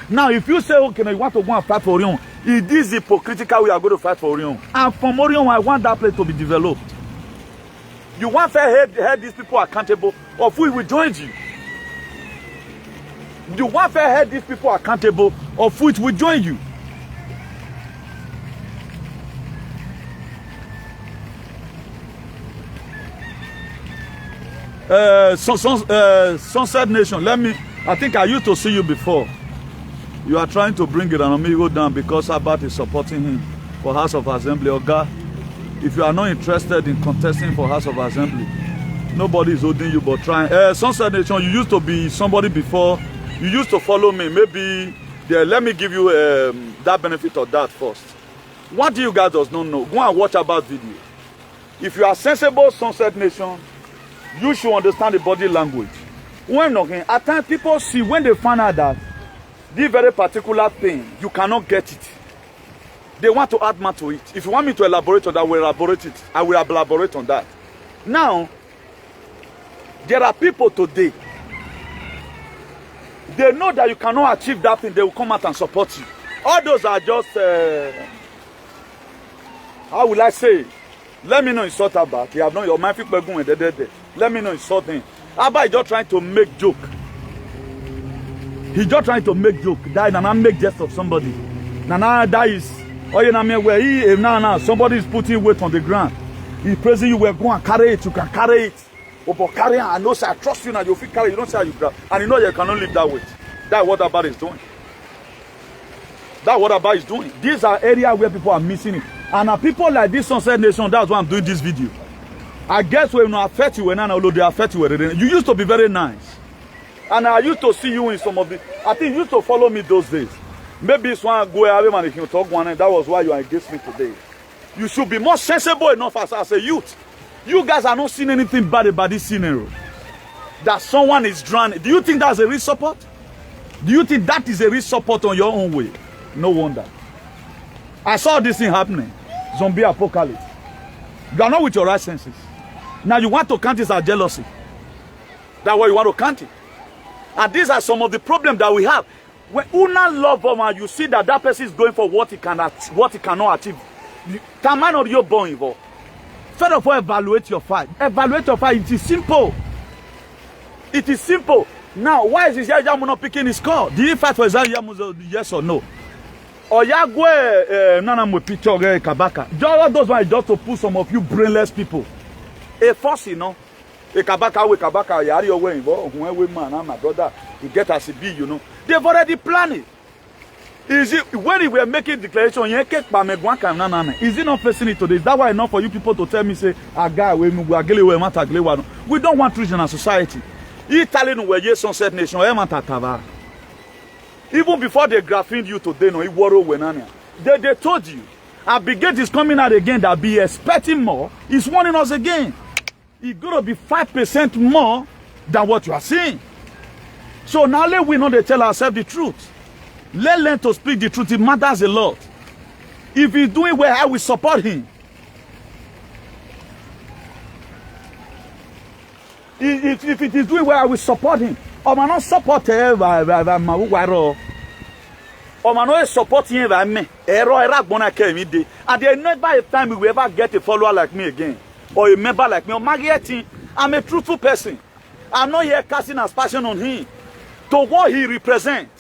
Now, if you say, okay, you want to go and fight for Orion, it is hypocritical we are going to fight for Orion. And from Orion, I want that place to be developed. You want to hold these people accountable, of who will join you. You want to hold these people accountable, of which will join you. Sunset Nation, I think I used to see you before. You are trying to bring it on me go down because Abat is supporting him for House of Assembly. Or God, if you are not interested in contesting for House of Assembly, nobody is holding you but trying. Sunset Nation, you used to be somebody before. You used to follow me. Maybe let me give you that benefit of that first. What do you guys does not know? Go and watch Abat video. If you are sensible, Sunset Nation, you should understand the body language. When at times people see when they find out that this very particular thing, you cannot get it. They want to add more to it. If you want me to elaborate on that, I will elaborate it. I will elaborate on that. Now, there are people today, they know that you cannot achieve that thing, they will come out and support you. All those are just, how will I say, let me know insult Abba. You have known your mind, people going there. Let me know insult him. Abba is just trying to make joke. He's just trying to make joke. That Nana make jest of somebody. Nana that is where he now somebody is putting weight on the ground. He's praising you. We're going to carry it. You can carry it. But carry it. I know, sir. I trust you now. You feel carry. You don't say how you grab. And you know you cannot live that weight. That's what Abba is doing. That's what Abba is doing. These are areas where people are missing it. And people like this Sunset Nation, that's why I'm doing this video. I guess when you affect you, although they affect you, you used to be very nice. And I used to see you in some of the, I think you used to follow me those days. Maybe it's one go away man if you talk one, and that was why you are against me today. You should be more sensible enough as a youth. You guys are not seeing anything bad about this scenario. That someone is drowning. Do you think that's a real support? Do you think that is a real support on your own way? No wonder. I saw this thing happening. Zombie apocalypse. You are not with your right senses. Now you want to count this as jealousy. That's why you want to count it. And these are some of the problems that we have. When una love woman, you see that person is going for what he cannot achieve. Taman or your born involved. First of all, evaluate your fight. Evaluate your fight. It is simple. It is simple. Now, why is Yamu not picking his call? Did he fight for Yamu? Yes or no? Or Yagwe Nanamu picture Kabaka. Just those ones just to put some of you brainless people. A force, you know. A Kabaka with Kabaka, Yari away, when man, my brother, to get us a B, you know. They've already planned it. Is it when we were making declaration, is it not facing it today? Is that why enough for you people to tell me, say, we don't want treason in society? Italy no were Sunset Nation. Even before they graphined you today, no, they told you. And Brigade is coming out again that be expecting more. He's warning us again. It's going to be 5% more than what you are seeing. So now let we know they tell ourselves the truth. Let's learn to speak the truth. It matters a lot. If he's doing well, I will support him. If it is doing well, I will support him. Or man not support him or man not support him by me. And there never a time we will ever get a follower like me again. Or a member like me. I'm a truthful person. I'm not here casting aspersion on him. To what he represents.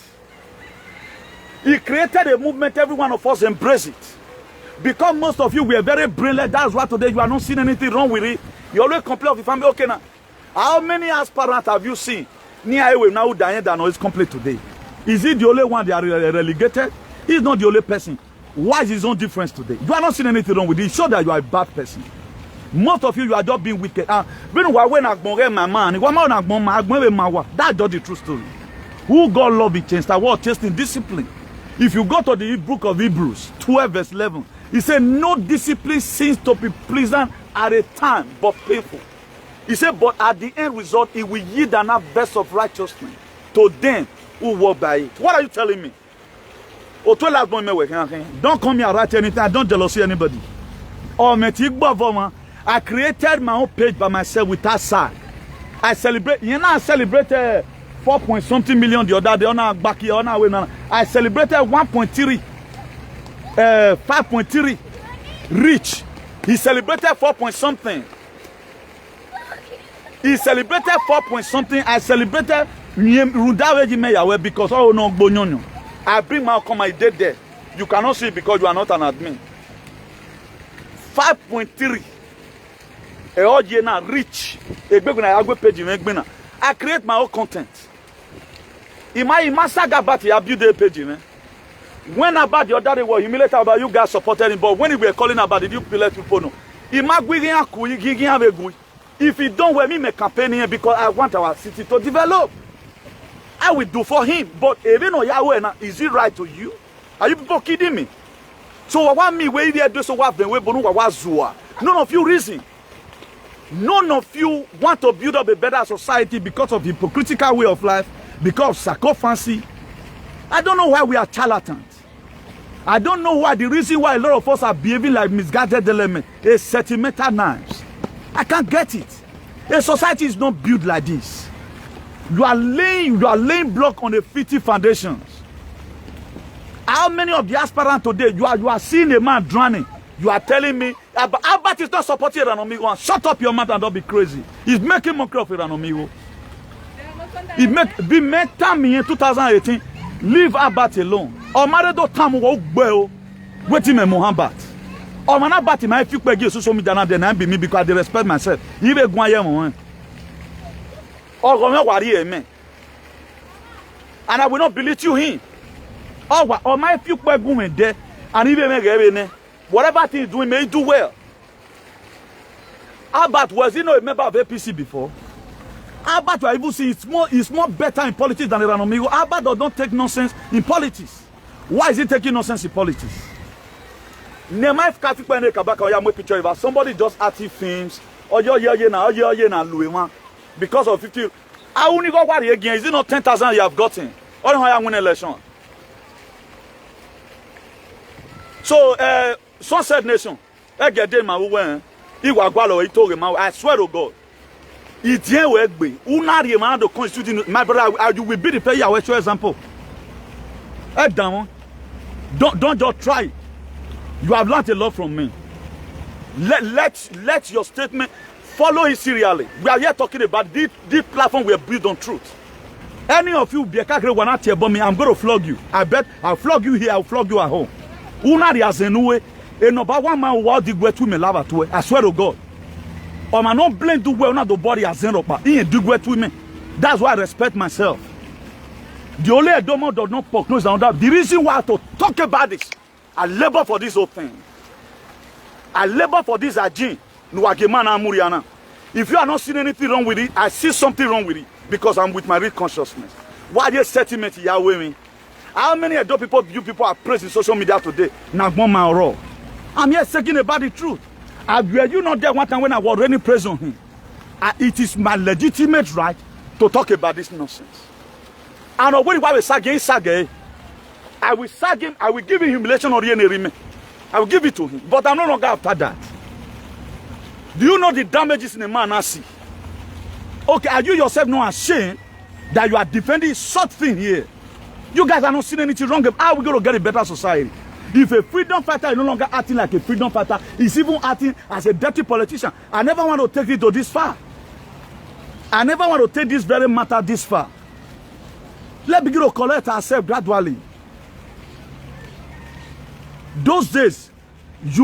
He created a movement, every one of us embrace it. Because most of you were very brilliant, that's why today you are not seeing anything wrong with it. You always complain of the family. Okay now, how many aspirants have you seen? Now Diana is complete today. Is he the only one they are relegated? He's not the only person. Why is his own difference today? You are not seeing anything wrong with it. It shows that you are a bad person. Most of you are just being wicked. That's just the true story. Who God love it changed. That was tasting discipline. If you go to the book of Hebrews 12 verse 11, he said, no discipline seems to be pleasant at a time, but painful. He said, but at the end result, it will yield an harvest of righteousness to them who walk by it. What are you telling me? Don't come here and write anything. I don't jealousy anybody. I created my own page by myself with that side. I celebrate. You know, I celebrated 4 point something million the other day. I celebrated 1.3, 5.3 reach. He celebrated 4 point something. He celebrated 4 point something. I celebrated because oh no, I bring my come. I did there. You cannot see it because you are not an admin. 5.3. Rich. I create my own content. When about the other day was humiliated about you guys supported him, but when we were calling about it, you let people know. If he don't wear me, make campaign here because I want our city to develop. I will do for him. But even though Yahweh, is it right to you? Are you people kidding me? So I want me where they do so what the way none of you reason. None of you want to build up a better society because of hypocritical way of life, because of sycophancy. I don't know why we are charlatans. I don't know why the reason why a lot of us are behaving like misguided elements is sentimental knives. I can't get it. A society is not built like this. You are laying block on the fitty foundations. How many of the aspirants today you are seeing a man drowning? You are telling me Albert is not supporting Iranomigo. Shut up your mouth and don't be crazy. He's making mockery of Iranomigo. He made time in 2018. Leave Albert alone. Or married to Tamu Well, waiting me Muhammad. Or man Albert in my few peggy social media then I be me because I respect myself. You be going or worry man. And I will not belittle him. Or my few peggy there and even make whatever thing he's doing, may he do well. Albert, was he not a member of APC before? Albert, you even see, it's more better in politics than Iranomigo. Albert does not take nonsense in politics. Why is he taking nonsense in politics? Somebody just active films, or because of 50. I only go worry again. Is it not 10,000 you have gotten? Or how you win election? So, Sunset Nation, I get them my way. I swear to God. It's here where be. Unari man the constitution. My brother, you will be the player. What's your example? Don't just try. You have learned a lot from me. Let your statement follow it serially. We are here talking about this platform we are built on truth. Any of you be a about me, I'm going to flog you. I bet I'll flog you here. I'll flog you at home. Unari as a new way. And about one man who did go to me lava to it. I swear to God. Or man not blame do well not the body as zero, but he do go to me. That's why I respect myself. The only Edomo does not poke nose down that. The reason why I have to talk about this, I labor for this whole thing. I labor for this agenda. If you are not seeing anything wrong with it, I see something wrong with it. because I'm with my real consciousness. Why are you settlement Yahweh me? How many adult people you people are praising social media today? Now one man raw. I'm here saying about the truth. Were you not there one time when I was really praising him? It is my legitimate right to talk about this nonsense. And when I was sage, I will sag him, I will give him humiliation or any. I will give it to him. But I'm no longer after that. Do you know the damages in a man I see? Okay, are you yourself not ashamed that you are defending such thing here? You guys are not seeing anything wrong. How are we going to get a better society? If a freedom fighter is no longer acting like a freedom fighter, he's even acting as a dirty politician. I never want to take it to this far. I never want to take this very matter this far. Let's begin to collect ourselves gradually. Those days, maybe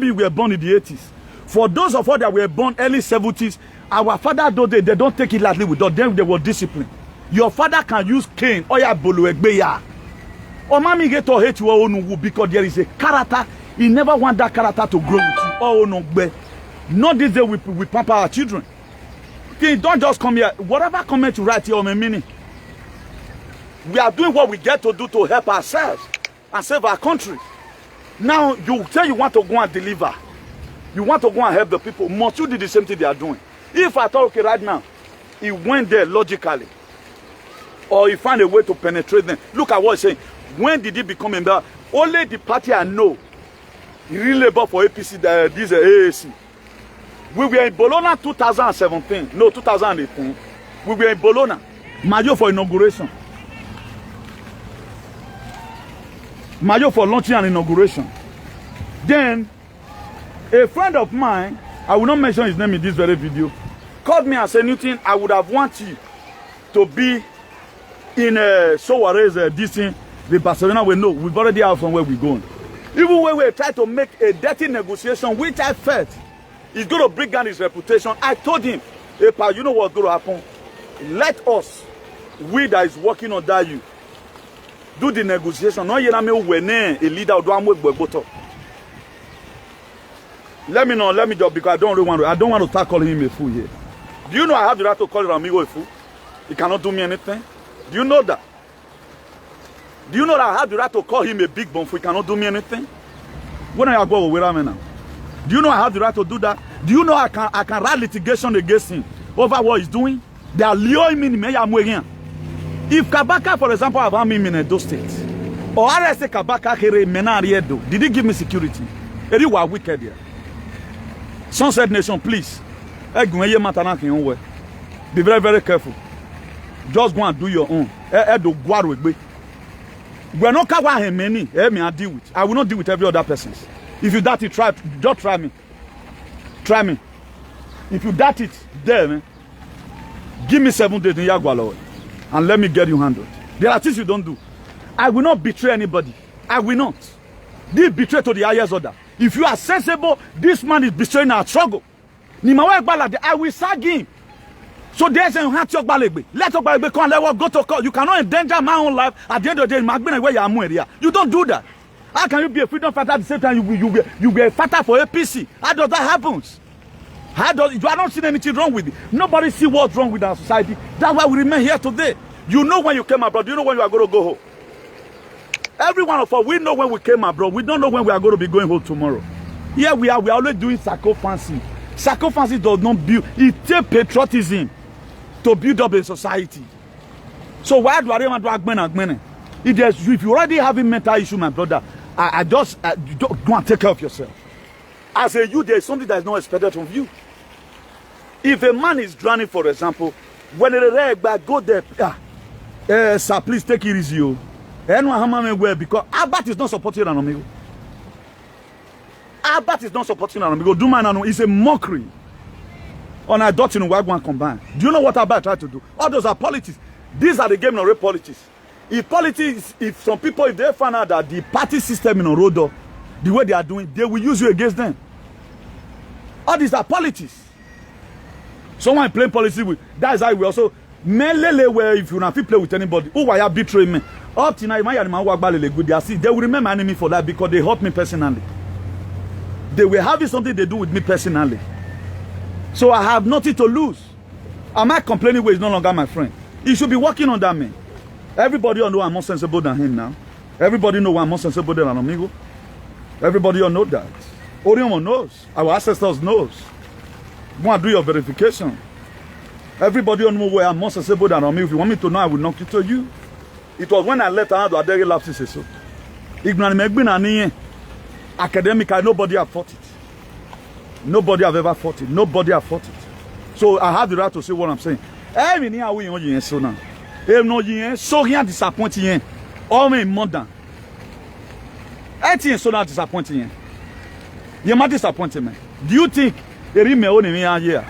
you were born in the 80s. For those of us that were born early 70s, our father those days, they don't take it lightly with us. Then they were disciplined. Your father can use cane or ya bolu egbeya. Or mommy get to hate you own because there is a character. He never want that character to grow with you. Oh no, not this day we pamper our children. Okay, don't just come here. Whatever comment you write here on a meaning. We are doing what we get to do to help ourselves and save our country. Now you say you want to go and deliver. You want to go and help the people. Must you do the same thing they are doing? If I thought, okay, right now, he went there logically, or he found a way to penetrate them. Look at what he's saying. When did he become a member? Only the party I know, he really labor for APC, this AAC. We were in Bologna 2017. No, 2018. We were in Bologna. Mayo for inauguration. Mayo for launching an inauguration. Then, a friend of mine, I will not mention his name in this very video, called me and said, Newton, I would have wanted you to be in Soware's this thing. The Barcelona will know we've already have somewhere we're going. Even when we try to make a dirty negotiation, which I felt is going to bring down his reputation, I told him, hey, pa, you know what's going to happen? Let us, we that is working under you, do the negotiation. No, you know, when a leader or do let me know, because I don't want to start calling him a fool here. Do you know I have the right to call Ramigo a fool? He cannot do me anything. Do you know that? Do you know that I have the right to call him a big bum fool? He cannot do me anything? When I go with him now? Do you know I have the right to do that? Do you know I can write litigation against him over what he's doing? They are luring me. If Kabaka, for example, have me in Edo State, or RSA Kabaka here Menariedo, did he give me security? It was wicked here. Sunset Nation, please. Be very, very careful. Just go and do your own. We're not covering many. I deal with. I will not deal with every other person. If you doubt it, just try me. Try me. If you doubt it, there, man, give me 7 days in Yagwalo and let me get you handled. There are things you don't do. I will not betray anybody. I will not. This betray to the highest order. If you are sensible, this man is betraying our struggle. I will sag him. So there's a let us go to court. You cannot endanger my own life at the end of the day. You don't do that. How can you be a freedom fighter at the same time you be a fighter for APC? How does that happen? You are not seeing anything wrong with it. Nobody see what's wrong with our society. That's why we remain here today. You know when you came abroad. You know when you are going to go home. Every one of us, we know when we came abroad. We don't know when we are going to be going home tomorrow. Here we are. We are always doing psychophancy. Psychophancy does not build. It takes patriotism to build up a society. So why do I want to act? If you already have a mental issue, my brother, I just go and take care of yourself. As a youth, there is something that is not expected from you. If a man is drowning, for example, when they go there, sir, please take it easy. Because Albert is not supporting an amigo. Albert is not supporting an amigo. Do man, it's a mockery. On a dot in Wagwan combined. Do you know what Albert tried to do? All those are politics. These are the game of real politics. If politics, if some people, if they find out that the party system in Orodo, the way they are doing, they will use you against them. All these are politics. Someone playing politics with, that is how we also, where if you not play with anybody, who will betray me? Up to now, they will remember enemy for that because they hurt me personally. They will have something they do with me personally. So I have nothing to lose. Am I complaining where he's no longer my friend? He should be working on that man. Everybody all know I'm more sensible than him now. Everybody know I'm more sensible than an amigo. Everybody all know that. Orion knows. Our ancestors knows. Go and do your verification. Everybody all know where I'm more sensible than amigo. If you want me to know, I will knock it to you. It was when I left Anado Adere lapses so. Academically, nobody have fought it. Nobody have ever fought it. Nobody have fought it. So I have the right to say what I'm saying. Every year we on so now. No yen so here disappointing. All me modern. Everything so now disappointing. You might disappoint me. Do you think me only me here?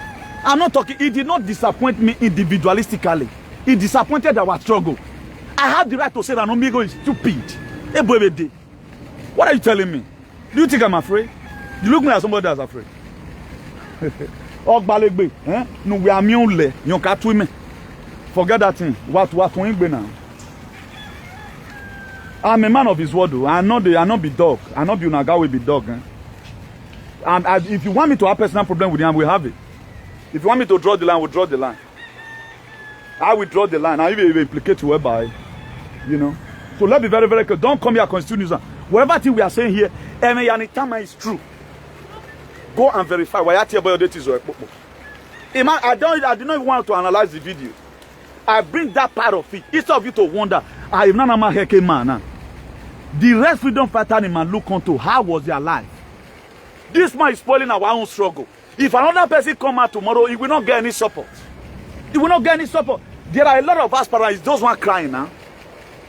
I'm not talking. It did not disappoint me individualistically. It disappointed our struggle. I have the right to say that Omigo is stupid. What are you telling me? Do you think I'm afraid? You look me as somebody that's afraid. No, we are mule. You can't me. Forget that thing. What we now? I'm a man of his word. I not be dog. I not be unaga will be dog. And if you want me to have personal problem with him, we have it. If you want me to draw the line, we'll draw the line. I will draw the line. I will implicate whereby, you know. So let's be very, very clear. Don't come here constitute news. Whatever thing we are saying here, Emeyanitama is true. Go and verify why I tell about your data. I did not want to analyze the video. I bring that part of it. Instead of you to wonder, I am not a heke man. The rest freedom fighter in man look onto how was their life. This man is spoiling our own struggle. If another person come out tomorrow, he will not get any support. He will not get any support. There are a lot of aspirants, those one crying now.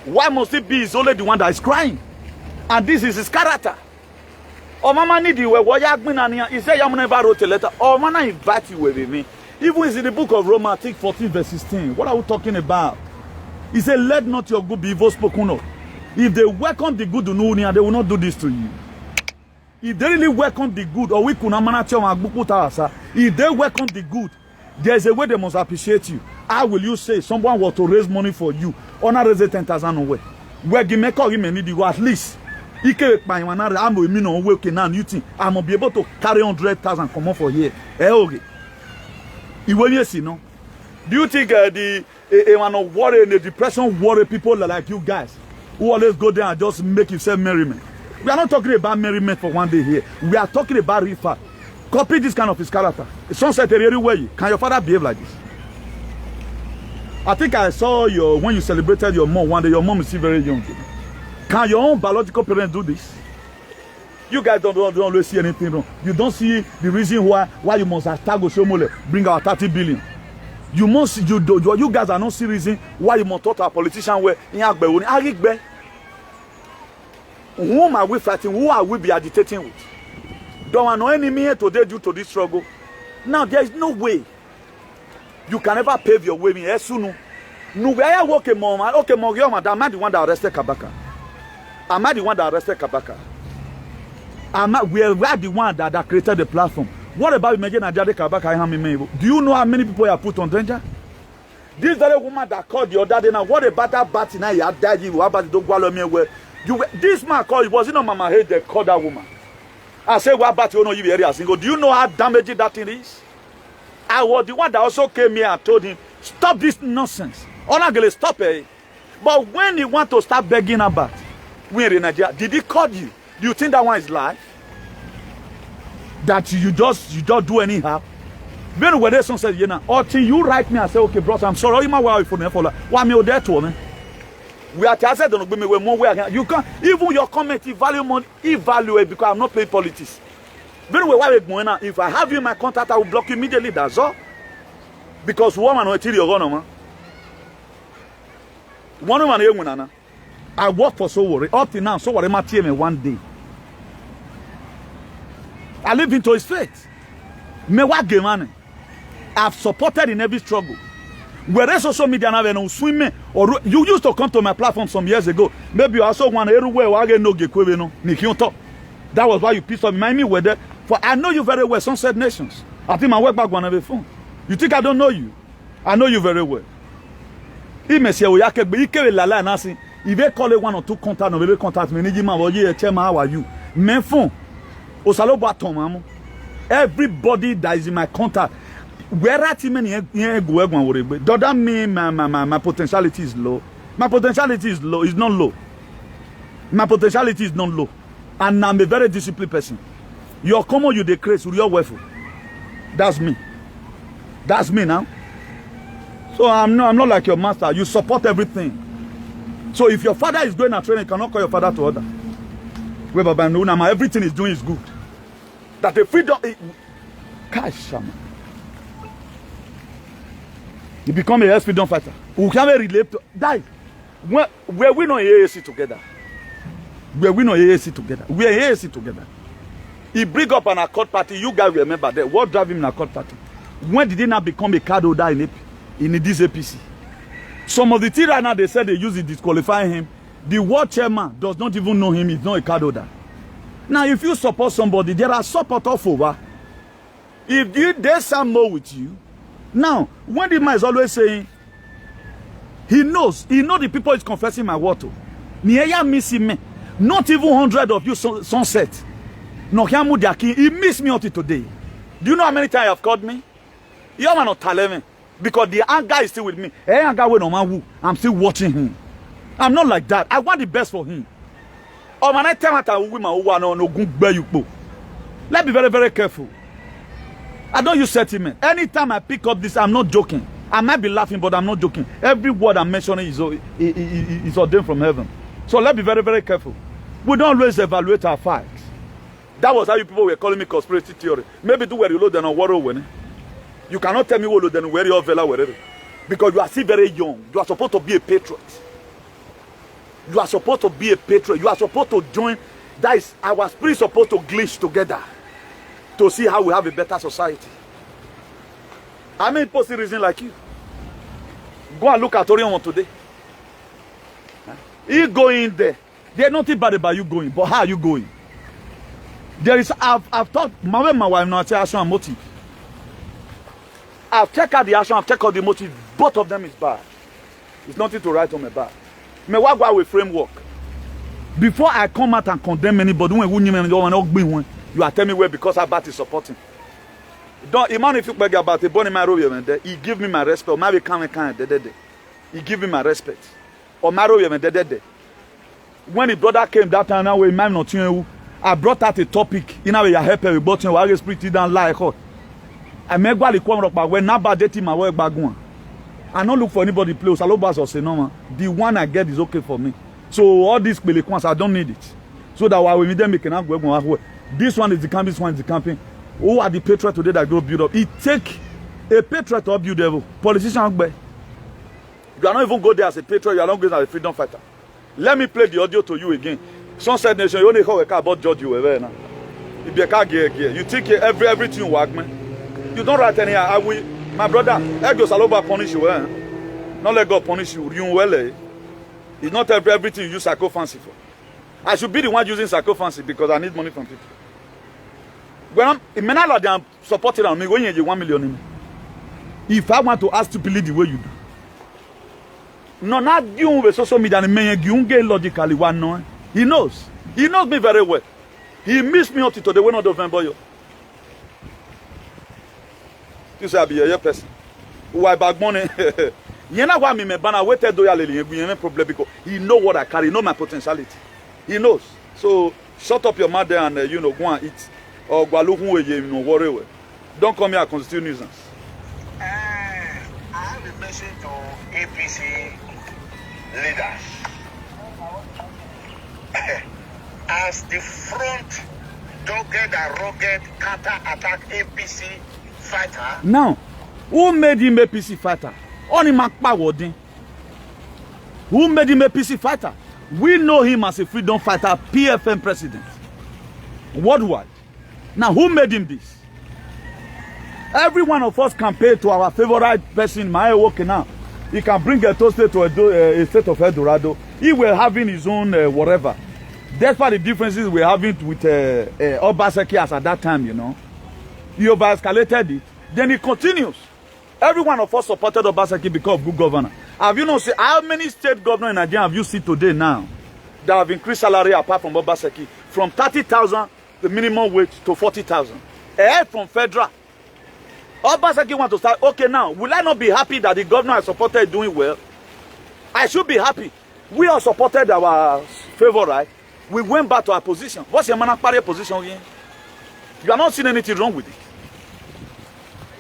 Why must it be only the one that is crying? And this is his character. Oh, mama need you. He said, you never wrote a letter. Oh, man, I invite you with me. Even it's in the book of Romans, I think 14 verse 16. What are we talking about? He said, let not your good be evil spoken of. If they welcome the good, they will not do this to you. If they really welcome the good, or we could not if they welcome the good, there's a way they must appreciate you. How will you say someone was to raise money for you? Or not raise 10,000 away? Where you make all him need you at least. I'm you think I'm gonna be able to carry 100,000 come on for here. Okay. No? Do you think the worry and the depression worry people like you guys who always go there and just make yourself merriment? We are not talking about merriment for one day here. We are talking about real fact. Copy this kind of his character. Sunset really way. Can your father behave like this? I think I saw when you celebrated your mom one day. Your mom is still very young. Can your own biological parents do this? You guys don't always see anything wrong. You don't see the reason why you must attack Oshomole, bring out 30 billion. You guys are not see reason why you must talk to a politician where whom are we fighting? Who are we be agitating with? Don't want no enemy here today due to this struggle. Now there is no way you can ever pave your way. No, where work a mom. Okay, am I the one that arrested Kabaka? Am I the one that arrested Kabaka? We are the one that created the platform. What about imagine Ajade Kabaka? Do you know how many people are put on danger? This very woman that called the other day now. What about that bat now? You have died. You about to go me this man called. It wasn't on Mama Head. They called that woman. I said, what about you know you area single? Do you know how damaging that thing is? I was the one that also came here and told him, stop this nonsense. Onagele, stop it. But when he want to start begging about, we're in Nigeria, did he call you? Do you think that one is life? That you don't do anyhow? When where son said, you know, until you write me and say, okay, bro, I'm sorry, my wife for me. Why me there to me? We are said don't be me one way. You can't even your comment evaluate because I'm not playing politics. Very well, if I have you in my contact, I will block you immediately. That's all. Because woman will tell you man. One woman, I work for so worry. Up to now, so worry my team one day. I live into his faith. Me what game man? I've supported in every struggle. Whereas social media now no swim or you used to come to my platform some years ago. Maybe you also want everywhere where I no get no. That was why you pissed off me with that. For I know you very well, Sunset Nations. I think my work back one of the phone. You think I don't know you? I know you very well. If me say oyake be ike lala na sin, if they call it one or two contact no be contact me ni man oye chairman how are you? Men phone. Osalobo aton mamu. Everybody that is in my contact where at him does that mean my potentiality is low? My potentiality is low. It's not low. My potentiality is not low. And I'm a very disciplined person. Your common you decrease with your wealth. That's me. That's me now. So I'm not like your master. You support everything. So if your father is going to training, you cannot call your father to order. Everything is doing is good. That the freedom cash. You become a freedom fighter. Who can relate to die. Where we know AAC together. Where we know AAC together. We are AAC together. He bring up an Accord party. You guys remember that. What drive him in Accord party? When did he not become a card holder in this APC? Some of the things right now they said they use it disqualifying him. The world chairman does not even know him. He's not a card holder. Now, if you support somebody, there are supporters over. If they some more with you, now when the man is always saying, he knows the people is confessing my word to. Not even 100 of you sunset. No, he missed me until today. Do you know how many times you have called me? You are not telling me. Because the anger is still with me. I'm still watching him. I'm not like that. I want the best for him. Let's be very, very careful. I don't use sentiment. Anytime I pick up this, I'm not joking. I might be laughing, but I'm not joking. Every word I'm mentioning is ordained from heaven. So let's be very, very careful. We don't always evaluate our facts. That was how you people were calling me conspiracy theory. Maybe do where you load and on what when. You cannot tell me what then where you're vela wherever. Because you are still very young. You are supposed to be a patriot. You are supposed to be a patriot. You are supposed to join. That is our spirit supposed to glitch together to see how we have a better society. I mean, posting reason like you. Go and look at Orion today. You go in there. There's nothing bad about you going, but how are you going? There is. I've thought my wife not action and motive. I've checked out the action. I've checked out the motive. Both of them is bad. It's nothing to write on my back. Me what go with framework. Before I come out and condemn anybody, you are telling me where because Abat is supporting. Don't even if you beg about a bonny marrow, he give me my respect. Or maybe he give me my respect. Or marrow, when the brother came that time, now we might not you. I brought out a topic. In a way, I help everybody. I just pretty down like her. I make what the come up when nobody dating my work back one. I don't look for anybody close. I love us or say no man. The one I get is okay for me. So all these ones, I don't need it. So that while we meet them, we can go. This one is the camping, this one is the camping. Who are the patriots today that go build up? It take a patriot to build level. Politician, you are not even go there as a patriot. You are not going as a freedom fighter. Let me play the audio to you again. Sunset Nation, you only hear about George you ever now. If you can't get here, you think everything you work, man. You don't write any. I will, my brother. Let God Saloba punish you. Not let God punish you. You well. It's not everything you use psychophancy for. I should be the one using psychophancy because I need money from people. When I'm supporting on me, when you 1 million. If I want to ask to believe the way you do. No, not you with social media and you get logically one no. He knows. He knows me very well. He missed me up to the one of November. You say I be a person. Why bag money? You know why me banner waited do ya problem because he know what I carry, he know my potentiality. He knows. So shut up your mouth there and go and eat. Or go look who you worry. Don't come here and constitute nuisance. I have a message to APC leaders. As the front dogged and rugged counter-attack APC fighter. Now, who made him APC fighter? Only Makpa Wodin. Who made him APC fighter? We know him as a freedom fighter, PFM president. Worldwide. Now, who made him this? Every one of us can pay to our favorite person, my work now. He can bring a toast to a state of El Dorado. He will having his own whatever. That's why the differences we're having with Obaseki as at that time, He over-escalated it. Then he continues. Every one of us supported Obaseki because of good governor. Have you not seen how many state governors in Nigeria have you seen today now that have increased salary apart from Obaseki? From 30,000, the minimum wage, to 40,000. From federal. Obaseki want to start, okay, now, will I not be happy that the governor I supported doing well? I should be happy. We all supported our favorite. We went back to our position. What's your managerial position again? You are not seeing anything wrong with it.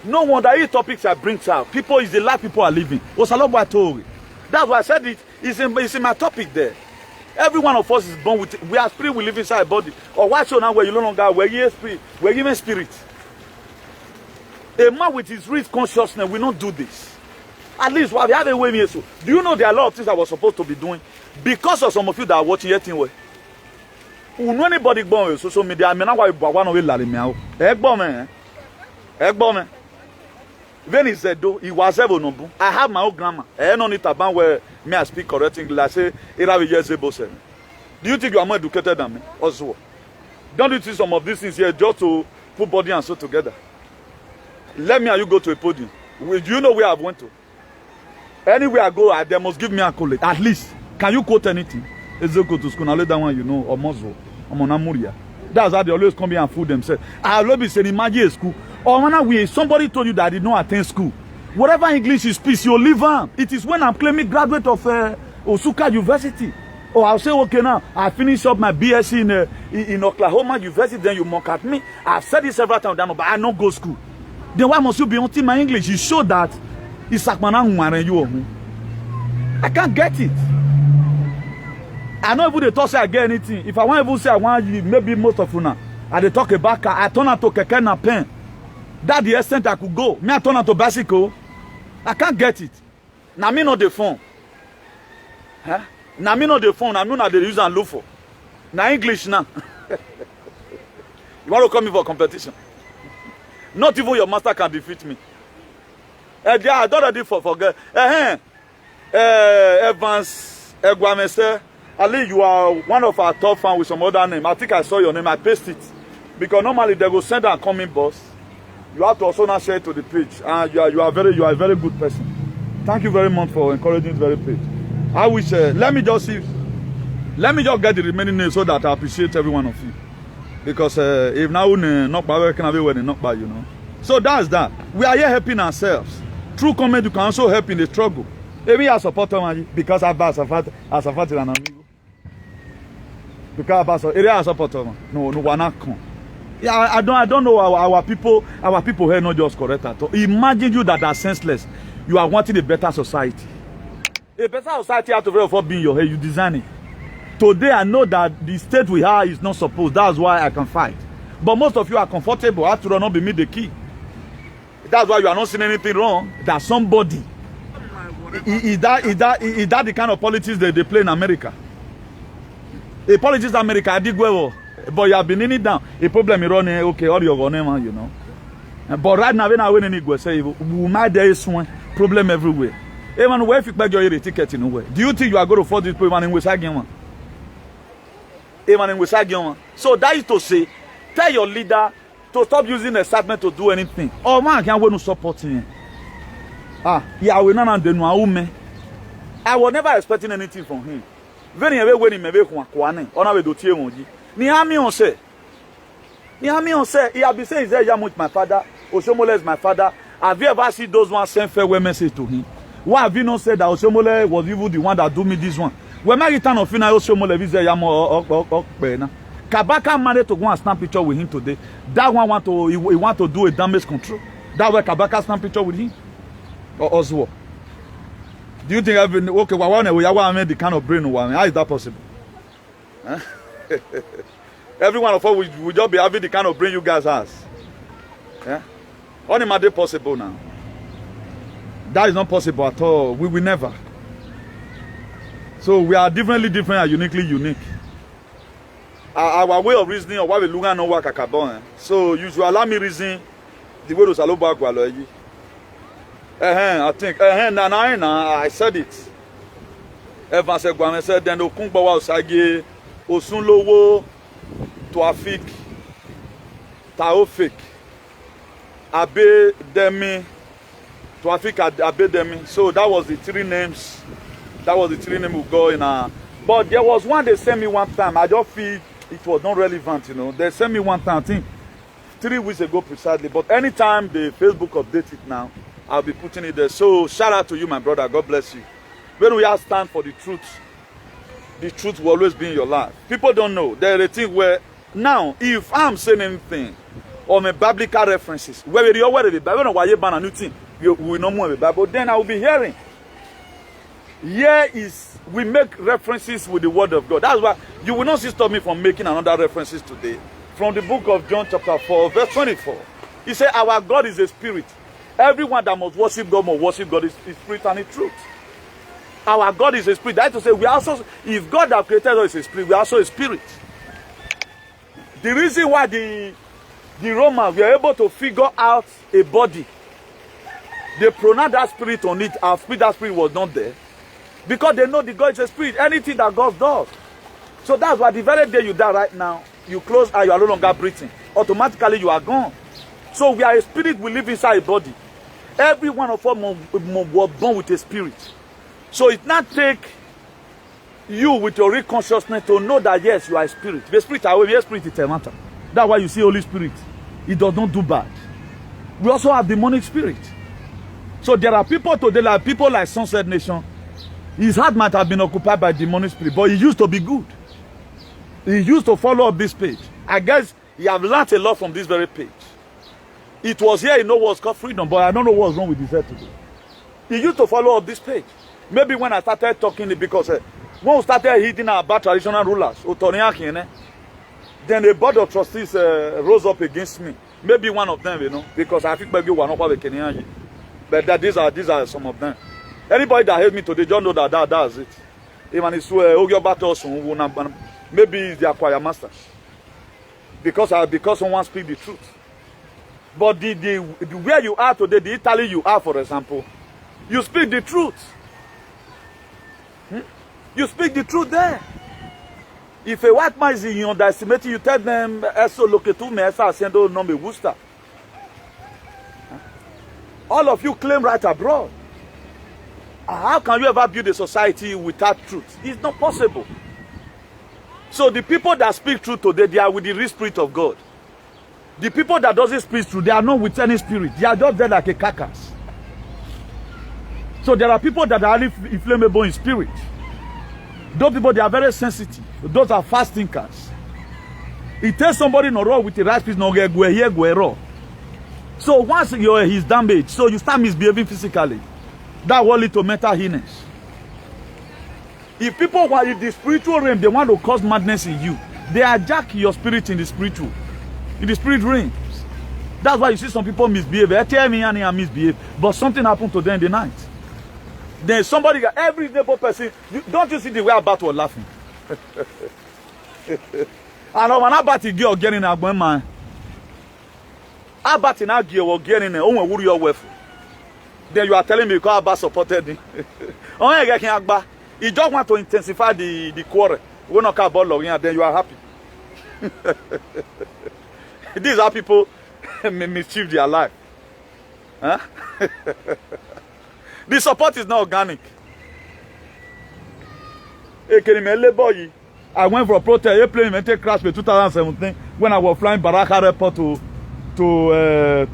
No wonder these topics I bring out. People is the life people are living. What's a lot about Tory? That's why I said it. It's in my topic there. Every one of us is born with, we are spirit, we live inside a body. Or why so now where you no longer, where you spirit, we're given spirit. A man with his rich consciousness will not do this. At least while they have a way me so. Do you know there are a lot of things I was supposed to be doing? Because of some of you that are watching yet anyway. Who know anybody born with social media? I mean, why one of you lari me out. Egbo man. When he said though, he was ever no. I have my own grammar. I don't need to ban where me I speak correct English. I say it have years ago. Do you think you are more educated than me? Also, don't you see some of these things here just to put body and soul together? Let me and you go to a podium. Do you know where I went to? Anywhere I go, they must give me a college. At least, can you quote anything? Let's go to school. Now let that one, you know, or Mozo, or Monamuria. That's how they always come here and fool themselves. I always be saying, imagine a school. Or when we somebody told you that I did not attend school. Whatever English you speak, you live on. It is when I'm claiming graduate of Osuka University. Or I'll say, okay, now I finish up my BSc in Oklahoma University. Then you mock at me. I've said it several times, but I don't go to school. Then why must you be on my English? You show that it's you. I can't get it. I don't even talk say I get anything. If I want to say I want you, maybe most of you now. I they talk about car. I turn out to keke na pen. That's the extent I could go. Me I turn out to bicycle. I can't get it. Now me not the phone. Huh? Now me not the phone. Now me not the use and look for. Now English now. You want to come in for competition? Not even your master can defeat me. I don't already forget. Evans Egwamese. Ali, you are one of our top fans with some other name. I think I saw your name. I pasted it. Because normally they will send and come in boss. You have to also now share it to the page. And you are a very good person. Thank you very much for encouraging the very page. I wish let me just get the remaining names so that I appreciate every one of you. Because if now not by can have not by, you know. So that's that. We are here helping ourselves. Through comment, you can also help in the struggle. Maybe I support them because I support an amigo. Because I support them. No, we're not come. Yeah, I don't know our people here not just correct at all. Imagine you that are senseless. You are wanting a better society. A better society out of very for being your head, you design it. Today I know that the state we are is not supposed. That's why I can fight. But most of you are comfortable. After all, not be me the key. That's why you are not seeing anything wrong. That somebody is that the kind of politics they play in America? The politics in America, I did well. But you have been in it down. A problem is running, okay, all your name, you know. But right now, when I win any go say, there is one problem everywhere. Even where if you buy your ticket in nowhere. Do you think you are going to force this people in West Again? Even in West Again. So that is to say, tell your leader to stop using excitement to do anything. Oh man, can't wait to support him. Yeah, we not do no. I was never expecting anything from him. When he when he may be on our do TMOG. He have been saying, he's with my father. Oshomole is my father. Have you ever seen those ones send farewell message to him? Why have you not said that Oshomole was even the one that do me this one? When I return of final Oshomole visit Yamo Kabaka managed to go and snap picture with him today. That one he want to do a damage control. That way Kabaka snap picture with him. Or Oswald. Do you think I've been okay? I made the kind of brain one. How is that possible? Huh? Every one of us will just be having the kind of brain you guys has. Yeah? What am I possible now? That is not possible at all. We will never. So we are differently different and uniquely unique. Our way of reasoning or why we look at no work at Cabon. So you should allow me reason the way to Saloba Gualoyi. I think I said it. Evans Egwame said then Okunbawa Osage Osunlowo Tuafik Taofik Abe Demi Tuafik Abe Demi. So that was the three names. That was the three names we go in. But there was one they sent me one time. I just feel it was not relevant, you know. They sent me one time. I think 3 weeks ago precisely, but anytime the Facebook updates it now, I'll be putting it there. So shout out to you, my brother. God bless you. When we are stand for the truth will always be in your life. People don't know. There's a thing where now, if I'm saying anything or my biblical references, where the Bible, why you ban a new thing, we will not move the Bible. Then I will be hearing. Here is we make references with the word of God. That's why you will not stop me from making another references today. From the book of John chapter 4, verse 24. He said, our God is a spirit. Everyone that must worship God is spirit and in truth. Our God is a spirit. That is to say, we also, if God that created us is a spirit, we are also a spirit. The reason why the Romans were able to figure out a body, they pronounced that spirit on it, our spirit, that spirit was not there. Because they know the God is a spirit. Anything that God does. So that's why the very day you die right now, you close eye, you are no longer breathing. Automatically you are gone. So we are a spirit, we live inside a body. Every one of us was born with a spirit. So it not take you with your real consciousness to know that yes, you are a spirit. The spirit, however, spirit is a matter. That's why you see Holy Spirit. It does not do bad. We also have demonic spirit. So there are people today, like people like Sunset Nation. His heart might have been occupied by demonic spirit, but he used to be good. He used to follow up this page. I guess he have learned a lot from this very page. It was here, he know what's called freedom, but I don't know what's wrong with his head today. He used to follow up this page. Maybe when I started talking, because when we started hitting about traditional rulers, then the board of trustees rose up against me. Maybe one of them, you know, because I think maybe you are not quite Kenyan. But that these are some of them. Anybody that hates me today, just know that that's it. Even it's maybe it's their choir masters. Because someone speaks the truth. But the where you are today, the Italy you are, for example, you speak the truth. You speak the truth there. If a white man is underestimating, you tell them, "Eso lo que tú me estás haciendo no me gusta." All of you claim right abroad. How can you ever build a society without truth? It's not possible. So the people that speak truth today, they are with the real spirit of God. The people that doesn't speak truth, they are not with any spirit. They are just there like a carcass. So there are people that are inflammable in spirit. Those people, they are very sensitive. Those are fast thinkers. It tells somebody no wrong with the right spirit, no get here, go wrong. So once he's damaged, so you start misbehaving physically. That will lead to mental illness. If people who are in the spiritual realm, they want to cause madness in you, they hijack your spirit in the spiritual, in the spirit realms. That's why you see some people misbehave. They tell me and misbehave, but something happened to them in the night. Then somebody, every neighbor person, don't you see the way about was laughing? And when about the girl getting a man, about in a girl or getting a own would your wife. Then you are telling me because Abba supported me. You just want to intensify the quarrel. We're not about logging, then you are happy. These are people mischief their life. Huh? The support is not organic. I went for a protest. Airplane crash in 2017 when I was flying Baraka Airport to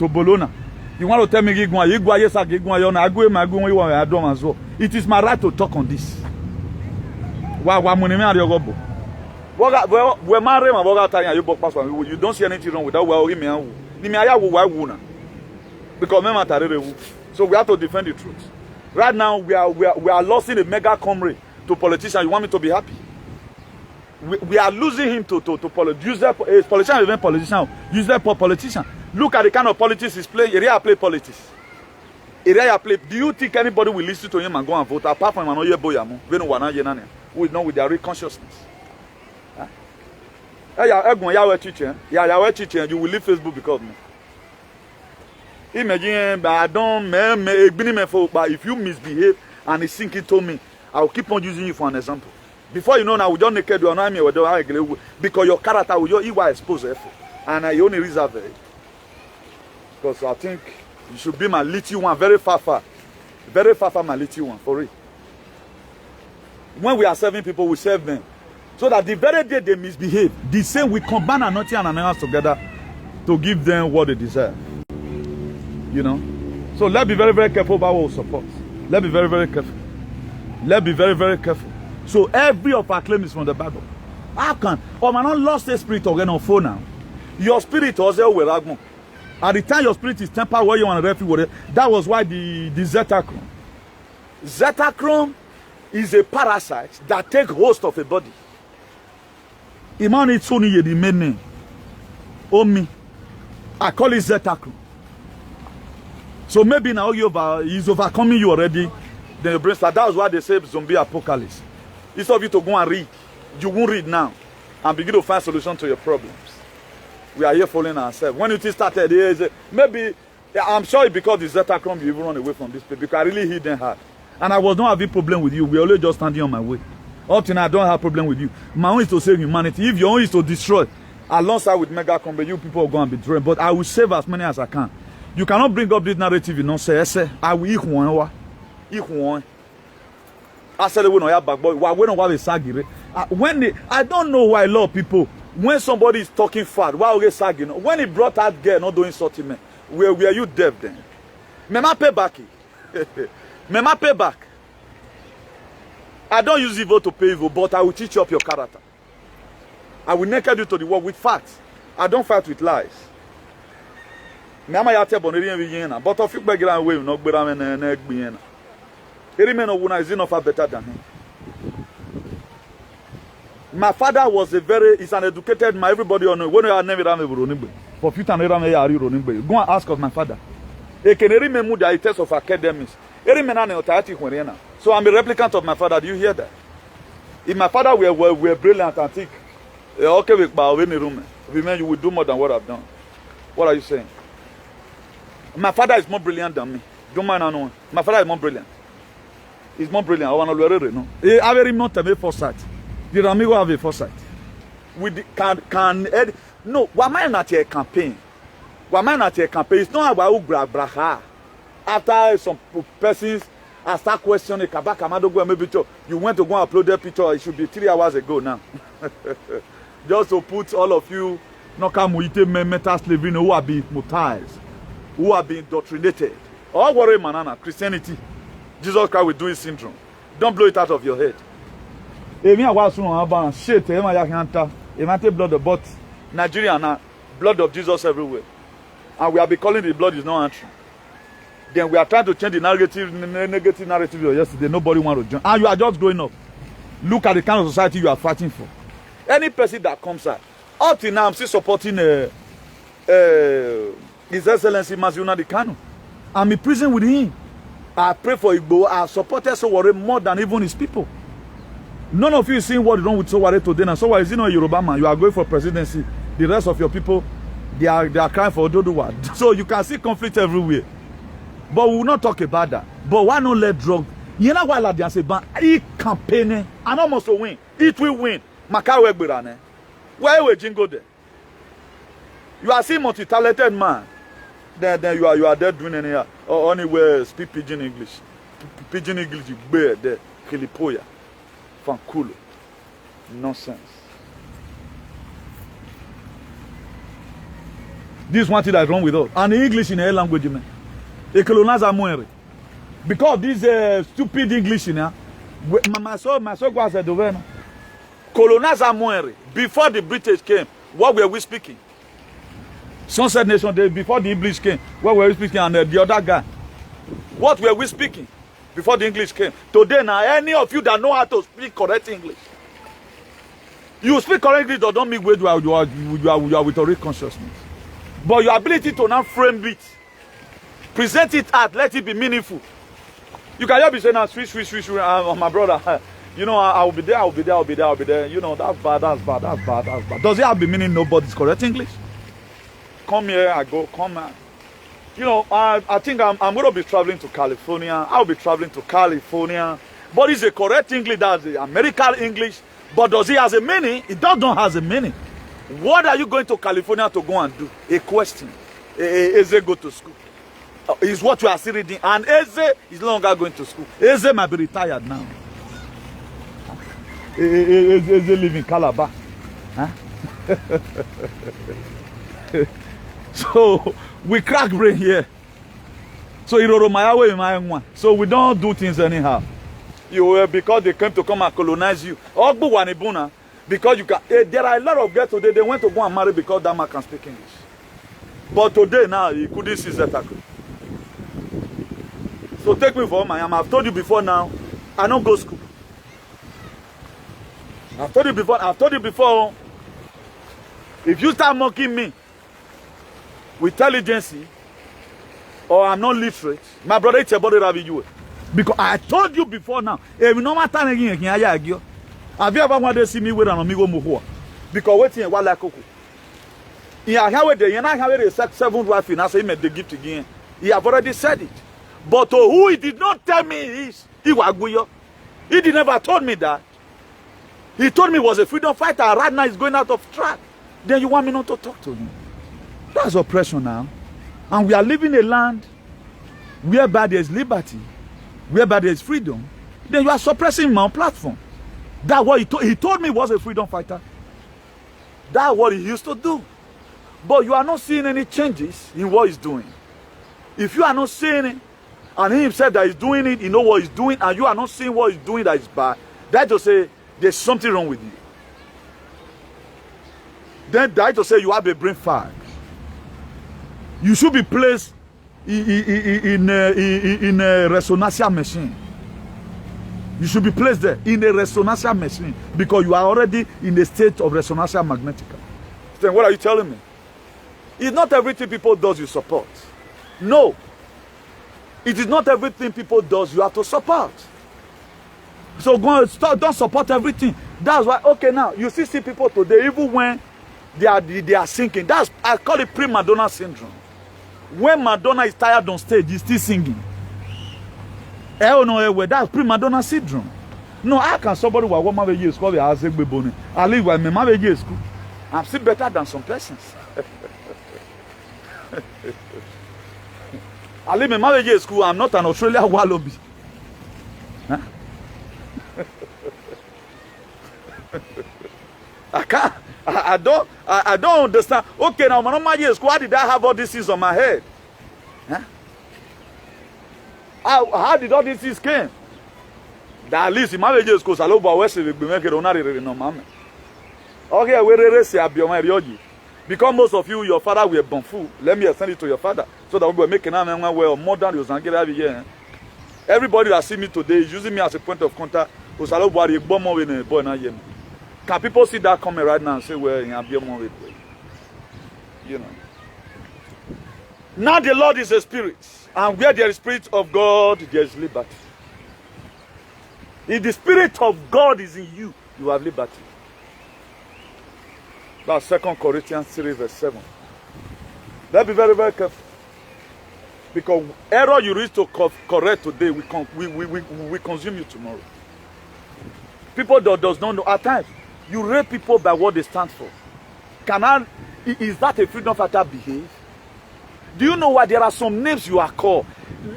Bologna. You want to tell me it is my right to talk on this. You don't see anything wrong with that. Because so we have to defend the truth. Right now we are losing a mega comrade to politicians. You want me to be happy? We are losing him to politician. Look at the kind of politics he's playing. Area play politics. Area play. Do you think anybody will listen to him and go and vote? Apart from Manoye Boyamu, who is not with their real consciousness. You will leave Facebook because of me. Imagine, but if you misbehave and it's sinking to me, I will keep on using you for an example. Before you know, now we don't naked you me because your character will you are exposed, and I only reserve it. Because I think you should be my little one, very far, my little one, for real. When we are serving people, we serve them. So that the very day they misbehave, the same we combine anointing and anointing together to give them what they deserve. You know? So let's be very, very careful about what we support. Let's be very, very careful. Let's be very, very careful. So every of our claim is from the Bible. How can? Oh man, not lost the spirit again on phone now. Your spirit was there with Agmo. At the time your spirit is tempered where you want to refuge. That was why the Zetachrome. Zetachrome is a parasite that takes host of a body. Iman it's only the main name. Omi. I call it Zetachrome. So maybe now he's overcoming you already. Then your brain start. That's why they say zombie apocalypse. It's of you to go and read. You won't read now and begin to find solution to your problems. We are here following ourselves. When it started, maybe I'm sure it's because the Zetachrome you even run away from this place because I really hit them hard. And I was not having problem with you. We always just standing on my way. Up till now, I don't have problem with you. My own is to save humanity. If your own is to destroy, alongside with mega combat, you people are going to be drained. But I will save as many as I can. You cannot bring up this narrative, you know, say, I will eat one. I said, we don't have back, but we don't have a saggy. I don't know why a lot of people, when somebody is talking fat, why we sagging? When he brought that girl not doing something, man, were you deaf then? Mema pay back. Mema pay back. I don't use evil to pay evil, but I will teach you up your character. I will naked you to the world with facts. I don't fight with lies. But if you beg away, no better than an every man is enough better than him. My father was he's an educated man. Everybody on when you are never for future go and ask of my father. He can remember the test of academics. So I'm a replicant of my father. Do you hear that? If my father were brilliant and think, okay, you will do more than what I've done. What are you saying? My father is more brilliant than me. Don't mind, I know. My father is more brilliant. He's more brilliant. I want to learn, no. He have not a foresight. Did amigo have a foresight? No. Why am I not a campaign? Why am I not a campaign? It's not about braha. After some persons start questioning, you went to go and upload that picture. It should be 3 hours ago now. Just to put all of you, mental slavery, who have been hypnotized, who have been indoctrinated. All worry, manana, Christianity. Jesus Christ will do his syndrome. Don't blow it out of your head. Shit, but Nigeria now, blood of Jesus everywhere. And we have been calling the blood is not answering. Then we are trying to change the negative narrative of yesterday. Nobody wants to join. And you are just growing up. Look at the kind of society you are fighting for. Any person that comes out, up till now, I'm still supporting His Excellency Maziuna Dikano. I'm in prison with him. I pray for Igbo. I supported Sowore more than even his people. None of you is seeing what is wrong with Sowore today. And Sowore is not a Yoruba man. You are going for presidency. The rest of your people, they are crying for Ododuwa. So you can see conflict everywhere. But we will not talk about that. But why not let drug? You know why Ladian say, but he campaign and almost win. It will win. Makawe Birane. Where will Jingo there? You are seeing multi-talented man. Then you are there doing any or anywhere speak pidgin English. Pidgin English you bear there. Kilipoya. Fankulo. Nonsense. This is one thing that is wrong with us. And English in a language, man. A colonizer moere. Because this stupid English in here. My soul was at the way. Colonizer moere. Before the British came, what were we speaking? Sunset Nation Day, before the English came, what were we speaking? And the other guy. What were we speaking before the English came? Today now, any of you that know how to speak correct English. You speak correct English, don't mean where you are with a consciousness. But your ability to now frame it, present it out, let it be meaningful. You can just be saying, switch, my brother. You know, I will be there, I'll be there. You know, that's bad. Does it have the meaning nobody's correct English? Come here, I go, come here. You know, I think I'm going to be traveling to California. I'll be traveling to California. But it's a correct English, that's the American English. But does it have a meaning? It doesn't have a meaning. What are you going to California to go and do? A question. Eze go to school. Is what you are still reading. And Eze is no longer going to school. Eze might be retired now. Eze live in Calabar. Huh? So we crack brain here. So so we don't do things anyhow. Because they came to come and colonize you. Because you can. There are a lot of girls today, they went to go and marry because that man can speak English. But today now, he couldn't see Zetaku. So take me for my am. I've told you before now, I don't go school. I've told you before, if you start mocking me with intelligence, or I'm not literate, my brother, it's about to you. Because I told you before now, if no matter again, have you ever wanted to see me with an amigo muhua? Because waiting while like Coco. Yeah, how they have a 7th wife and I say made the gift again. He have already said it. But to who he did not tell me is he did never told me that. He told me he was a freedom fighter and right now he's going out of track. Then you want me not to talk to him? That's oppression now. And we are living in a land whereby there is liberty, whereby there is freedom. Then you are suppressing my platform. That's what he told me he was a freedom fighter. That's what he used to do. But you are not seeing any changes in what he's doing. If you are not seeing it, and he himself that he's doing it, you know what he's doing, and you are not seeing what he's doing that is bad, that's to say there's something wrong with you. Then that's to say you have a brain fag. You should be placed in a resonancer machine. You should be placed there in a resonancer machine because you are already in a state of resonancer magnetica. Then what are you telling me? It's not everything people does you support. No. It is not everything people does you have to support. So don't support everything. That's why, okay, now, you see people today, even when they are sinking. I call it pre-Madonna syndrome. When Madonna is tired on stage, he's still singing. That's pre-Madonna syndrome. No, how can somebody who was my years call the Azegbe I live with my years school. I'm still better than some persons. I live in my years school. I'm not an Australian wallaby. Huh? I don't understand. Okay, now my years school. Why did I have all these things on my head? Huh? How did all these things came? That at least in my years school, I love our West. We make it on our okay, we say Abiyoma. Because most of you, your father were bonfu. Let me send it to your father so that we will make an well more than you. Everybody that see me today is using me as a point of contact. Can people see that coming right now and say, well, you know? Now the Lord is a spirit, and where there is spirit of God, there is liberty. If the spirit of God is in you, you have liberty. That's 2 Corinthians 3 verse 7. Let's be very, very careful. Because error you reach to correct today, we consume you tomorrow. People that does not know, at times, you rate people by what they stand for. Is that a freedom fighter behave? Do you know why there are some names you are called?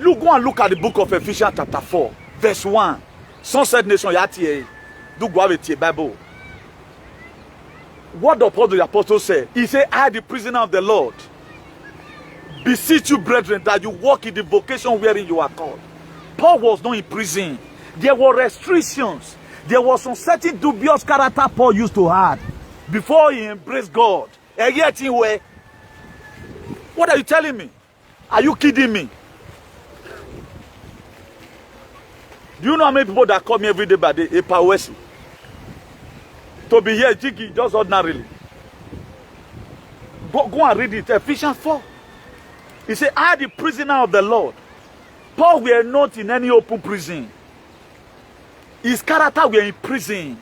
Go and look at the book of Ephesians chapter 4, verse 1. Sunset Nation, do go with your Bible. What the apostle said? He said, I, the prisoner of the Lord, beseech you, brethren, that you walk in the vocation wherein you are called. Paul was not in prison. There were restrictions. There was some certain dubious character Paul used to have before he embraced God. And yet, what are you telling me? Are you kidding me? Do you know how many people that call me every day by day? A Pawesi. To be here, Jiggy, just ordinarily. Go and read it. Ephesians 4. He said, I, the prisoner of the Lord. Paul were not in any open prison. His character were in prison.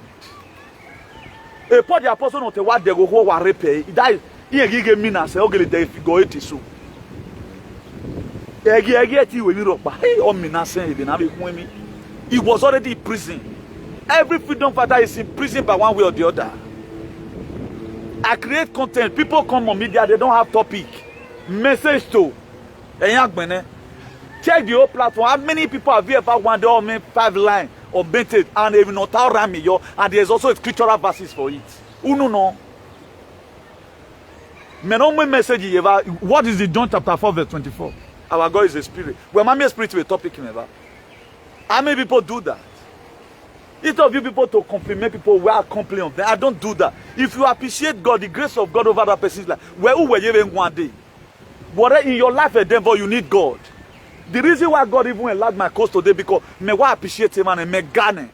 Paul the apostle not what they go who repay. He died. He gave me now say, okay, they go it so. He was already in prison. Every freedom fighter is in prison by one way or the other. I create content. People come on media, they don't have topic. Message to. Check the whole platform. How many people have you ever one day or 5 lines or baited and they will not around me, and there's also scriptural verses for it. Who no? Me no me message Eva. What is the John chapter 4 verse 24? Our God is a spirit. Well, my spirit will topic him ever. How many people do that? Instead of you people to compliment people, we are complaining of them. I don't do that. If you appreciate God, the grace of God over that person's life, where were you even one day? But in your life at Denver, you need God. The reason why God even allowed my course today because me why appreciate him and me Ghana.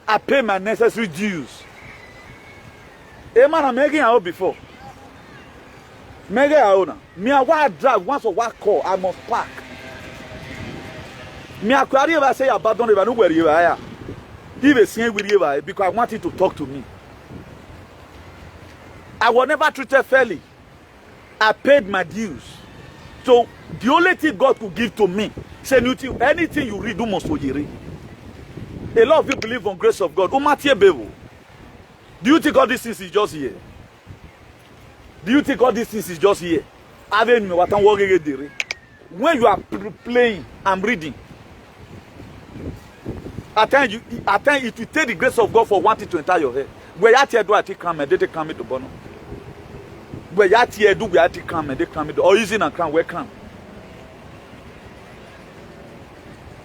I pay my necessary dues. Hey man, I'm making out before. Making out. Me I want drive once or what call, I must park. Me I could ever say about don't even know where you are. Even saying with you because I wanted to talk to me. I was never treated fairly. I paid my dues. So the only thing God could give to me, say anything you read, do must read. A lot of you believe on grace of God. Do you think all these things is just here? Do you think all these things is just here? When you are playing, I'm reading. At times, if you take the grace of God for wanting to enter your head, where you are do I take come and they take come to bono. Where you are do we are take come and they come to or using and come where come.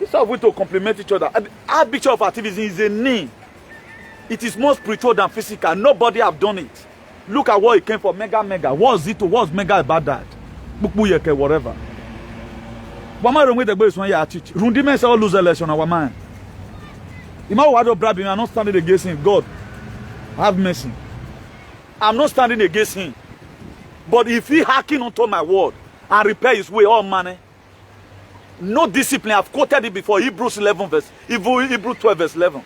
It's a way to complement each other. Archbishop of activism is a name. It is more spiritual than physical. Nobody have done it. Look at what it came for. Mega. What's it? What's mega about that? Whatever. Wama remwe the boys when you teach. Rundi men say all lose election our man. Imagine what brab me. I'm not standing against him. God, have mercy. I'm not standing against him. But if he hacking onto my word and repair his way, all money. No discipline. I've quoted it before. Hebrews 12 verse 11.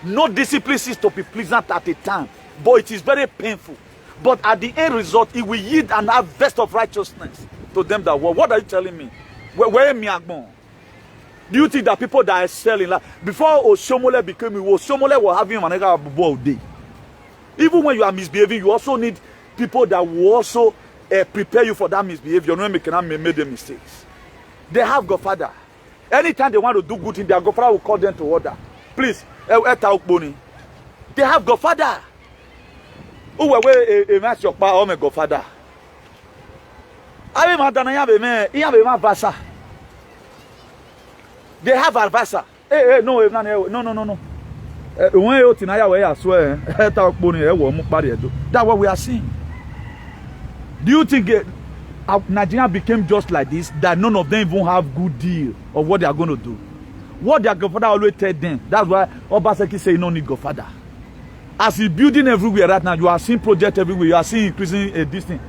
No discipline seems to be pleasant at a time, but it is very painful. But at the end result, it will yield an harvest of righteousness to them that were. What are you telling me? Where am I going? Do you think that people that are selling, like before Oshomole became Oshomole was having an all day? Even when you are misbehaving, you also need people that will also prepare you for that misbehavior. No one can make the mistakes. They have Godfather. Anytime they want to do good thing, their Godfather will call them to order. Please, they have Godfather. Who were a match your power, my Godfather? I mean, Vasa. They have advisor. No. When you tinaya way, I swear, that's what we are seeing. Do you think Nigeria became just like this? That none of them even have good deal of what they are going to do. What their Godfather always tell them. That's why Obaseki say you don't need Godfather. As he's building everywhere right now, you are seeing projects everywhere. You are seeing increasing this thing.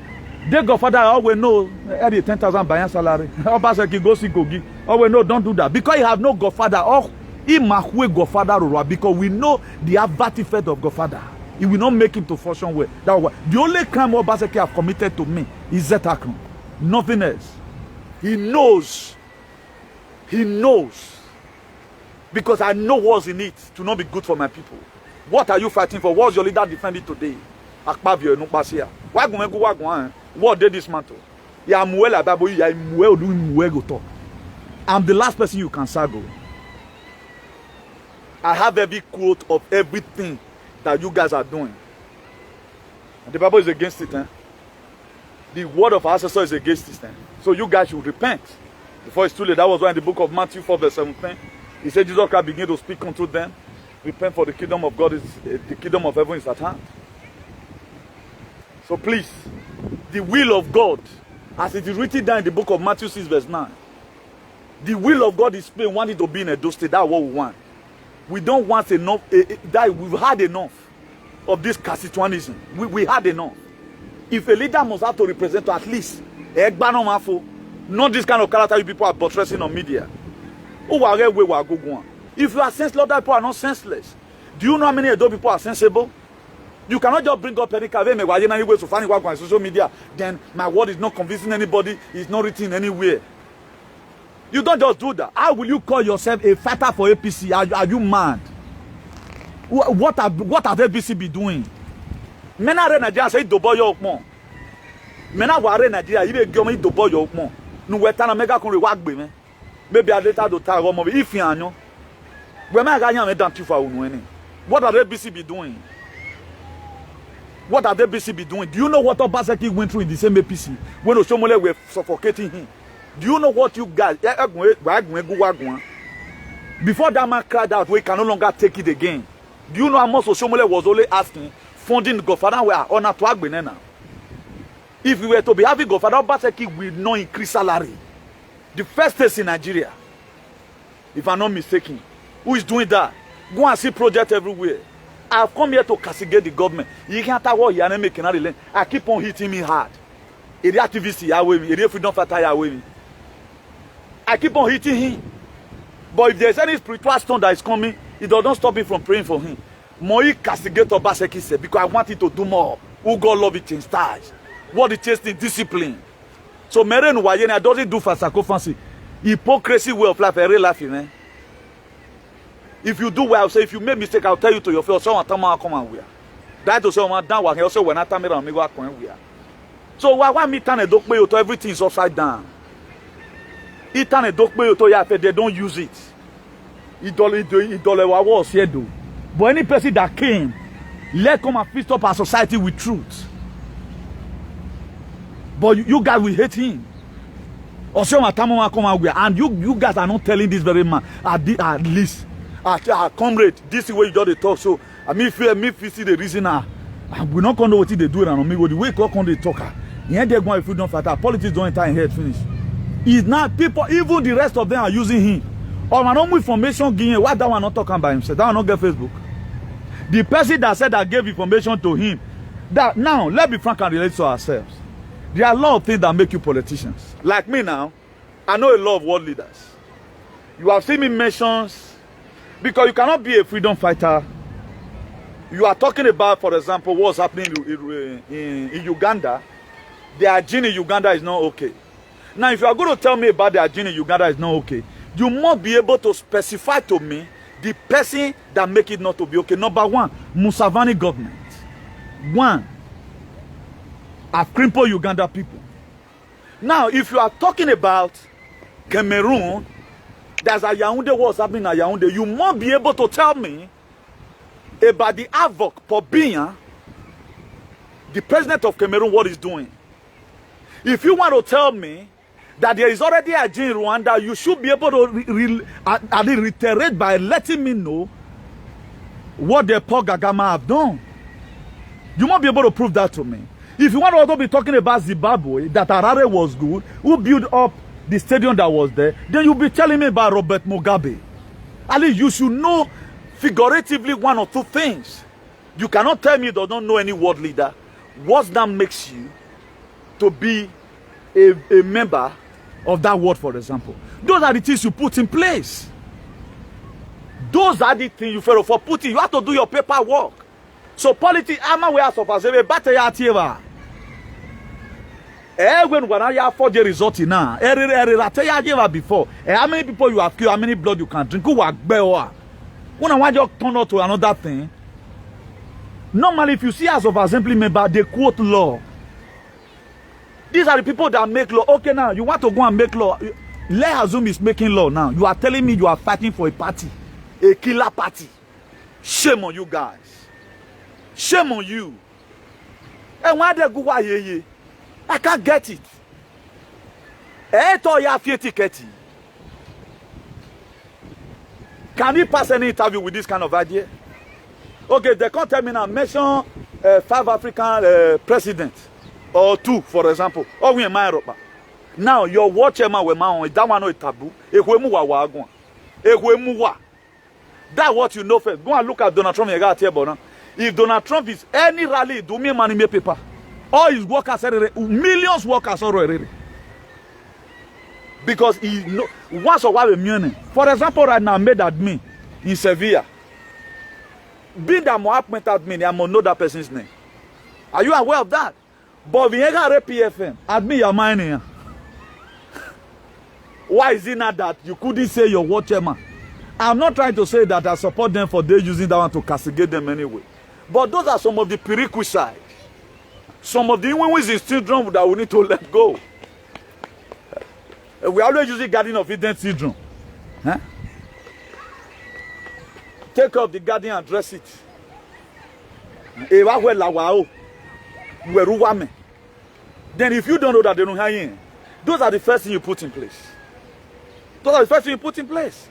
Their Godfather always know every 10,000 buying salary. Obaseki go see Kogi. Always know don't do that because you have no Godfather. Or he mahwe Godfather because we know the adverse effect of Godfather. It will not make him to function well. That was the only crime Obaseki have committed to me is Zetakon. Nothing else. He knows. He knows. Because I know what's in it to not be good for my people. What are you fighting for? What's your leader defending today? Akpabio no pasia. Why go? What did this matter? I'm the last person you can sago. I have every quote of everything that you guys are doing. And the Bible is against it. The word of our ancestor is against it. So you guys should repent before it's too late. That was why in the book of Matthew 4 verse 17, he said Jesus Christ began to speak unto them. Repent, for the kingdom of God is the kingdom of heaven is at hand. So please, the will of God, as it is written down in the book of Matthew 6 verse 9, the will of God is plain. We want it to be in a state. That's what we want. We don't want enough. That we've had enough of this Cassituanism. We had enough. If a leader must have to represent at least not this kind of character you people are buttressing on media. If you are senseless, other people are not senseless. Do you know how many of those people are sensible? You cannot just bring up any way to find on social media. Then my word is not convincing anybody. It's not written anywhere. You don't just do that. How will you call yourself a fighter for APC? Are you mad? What have APC be doing? Men are Nigeria say do boy your more. Men are worried Nigeria. Even government do boy your more. No wetana mega con reward me. Maybe I later do tag one if you know. When I got you for what are APC be doing? What are the BC be doing? Do you know what Obaseki went through in the same APC when Oshomole were suffocating him? Do you know what you guys... Before that man cried out, we can no longer take it again. Do you know how much Oshomole was only asking, funding the governor were on to Agbene now? If we were to be having governor, Obaseki will not increase salary. The first case in Nigeria, if I'm not mistaken, who is doing that? Go and see projects everywhere. I've come here to castigate the government. You can't tell what you're making. I keep on hitting me hard. It's activist away me. It's freedom fighter away me. I keep on hitting him. But if there's any spiritual stone that is coming, it doesn't stop me from praying for him. Moi castigate Obaseki said because I want him to do more. Who God love it in stars. What it takes in discipline. So Meren Wayene doesn't do for fancy. Hypocrisy way of life, a real life, man. If you do well, say if you make mistake, I'll tell you to your face. Someone come and wear. That to say one down. What also when I tell me that me go and wear. So why me turn a dog pay to everything is upside down. It turn a dog pay to ya they don't use it. It was here do. But any person that came, let come and fix up our society with truth. But you guys will hate him. Also, and you guys are not telling this very man at least. Comrade, this is where you got to talk. So I mean, if you see the reason, we're not going to know what they do and me. The way they talk, yeah, they're going if you don't fight. Politics don't enter in head finish. It's not people, even the rest of them are using him. Or man, no information given. Why that one not talking by himself? That one not get Facebook. The person that said that gave information to him. That now, let's be frank and relate to ourselves. There are a lot of things that make you politicians. Like me now, I know a lot of world leaders. You have seen me mentions. Because you cannot be a freedom fighter. You are talking about, for example, what's happening in Uganda. The hygiene in Uganda is not okay. Now, if you are going to tell me about the hygiene in Uganda is not okay, you must be able to specify to me the person that make it not to be okay. Number one, Museveni government. One, have crippled Uganda people. Now, if you are talking about Cameroon, there's a Yaoundé, what's happening at Yaoundé, you must be able to tell me about the havoc for being the president of Cameroon, what he's doing. If you want to tell me that there is already a G in Rwanda, you should be able to reiterate by letting me know what the Paul Kagame have done. You must be able to prove that to me. If you want to also be talking about Zimbabwe, that Harare was good, who built up the stadium that was there, then you'll be telling me about Robert Mugabe. At least you should know figuratively one or two things. You cannot tell me you don't know any world leader. What that makes you to be a member of that world, for example. Those are the things you put in place. Those are the things you fail for putting. You have to do your paperwork. So politics, I'm aware of us. When I for the result now, before, how many people you have killed, how many blood you can drink, who are when I want you to turn out to another thing. Normally, if you see as of assembly member, they quote law. These are the people that make law. Okay, now you want to go and make law. Let assume is making law now. You are telling me you are fighting for a party, a killer party. Shame on you guys. Shame on you. And why they go here? I can't get it. Can you pass any interview with this kind of idea? Okay, they can't tell me now. Mention 5 African presidents or 2, for example. Or we in Europe. Now your watcher man with man that one no taboo. That's what you know first. Go and look at Donald Trump. If Donald Trump is any rally, do me money me paper. All his workers, millions workers already. Because he wants to have a million. For example, right now, made admin in Sevilla. Being that more appointed admin, I must know that person's name. Are you aware of that? But we ain't got a PFM. Admin your mind here. Why is it not that you couldn't say your watchman? I'm not trying to say that I support them for they using that one to castigate them anyway. But those are some of the prerequisites. Some of the women's in syndrome that we need to let go. We always use the Garden of Eden syndrome. Huh? Take up the garden and dress it. Then if you don't know that they don't hire you, those are the first thing you put in place. Those are the first thing you put in place.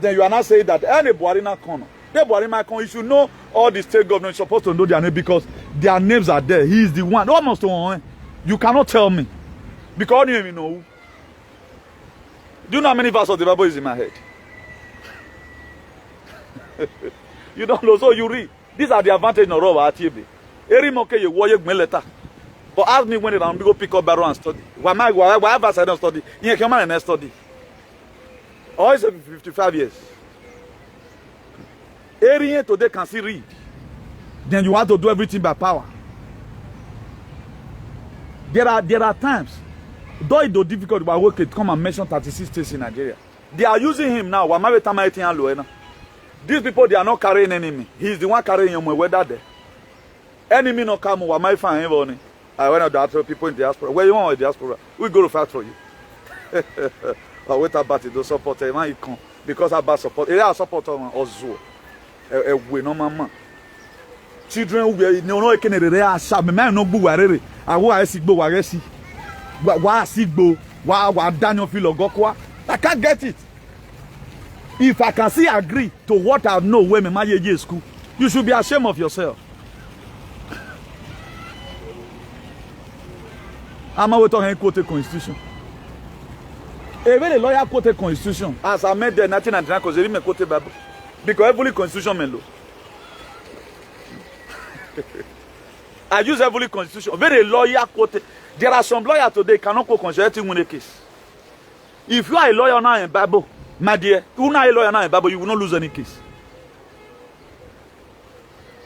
Then you are not saying that any Buharina corner. You should know all the state governments supposed to know their name because their names are there. He is the one. Almost one. You cannot tell me. Because you don't even know who. Do you know how many verses of the Bible is in my head? You don't know, so you read. These are the advantages of RADICLES. But ask me when I'm go pick up barrel and study. Why verse I don't study? You can and study. Or is 55 years. Area today can still read. Then you have to do everything by power. There are times, though it's difficult to work it, come and mention 36 states in Nigeria. They are using him now. These people, they are not carrying enemy. He's the one carrying him. Whether there enemy no come, why my find him? I went out to people in diaspora. Where you want diaspora? We go to fight for you. But wait about it, don't support him. He come because about support. They are support him also. We no mama. Children, we no can react. Me man no go worry. I want to see go worry. Why see go? Why Daniel feel go? I can't get it. If I can see agree to what I know when my year school, you should be ashamed of yourself. I'm always talking quote the constitution. Even the lawyer quote the constitution. As I made the 1999 because they didn't quote the Bible. Because every constitution melo. I use every constitution. Very lawyer quote. There are some lawyers today cannot quote constitution win a case. If you are a lawyer now in Bible, my dear, you are a lawyer now in Bible, you will not lose any case.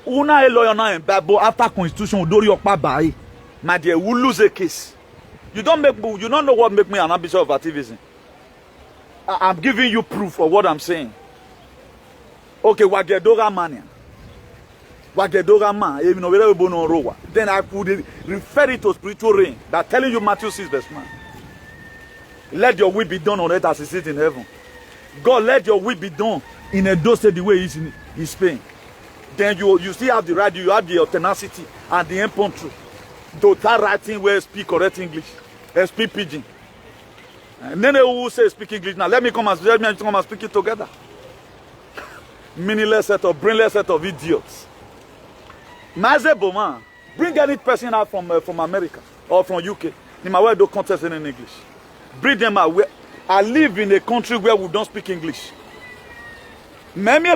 You are a lawyer now in Bible after constitution do your by, my dear, you will lose a case. You don't know what make me an ambassador of activism. I'm giving you proof of what I'm saying. Okay, Wagedora mania. Wagedora man, even though then I could refer it to spiritual rain that telling you Matthew 6 verse 9. Let your will be done on earth as it is in heaven. God, let your will be done in a dose the way it's in Spain. Then you still have the right, you have the tenacity and the impromptu to start writing where speak correct English, speak pidgin. And then they will say speak English. Now let me come and speak it together. Meaningless set of brainless set of idiots. Mazebo man, bring any person out from America or from UK. In my way, don't contest in English. Bring them out. I live in a country where we don't speak English. What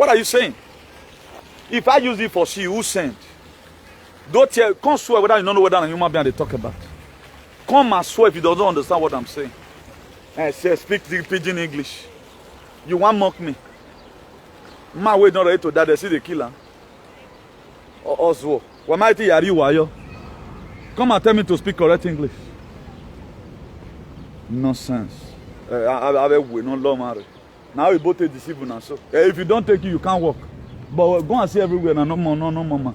are you saying? If I use it for she, who sent? Don't tell, come swear whether you don't know whether a human being they talk about. Come and swear if you don't understand what I'm saying. And say, speak the pidgin English. You want mock me? My way not ready to die, they see the killer. Also, what might you? Come and tell me to speak correct English. Nonsense. We no law marry. Now we both deceive now. So if you don't take it, you can't walk. But go and see everywhere now. No more.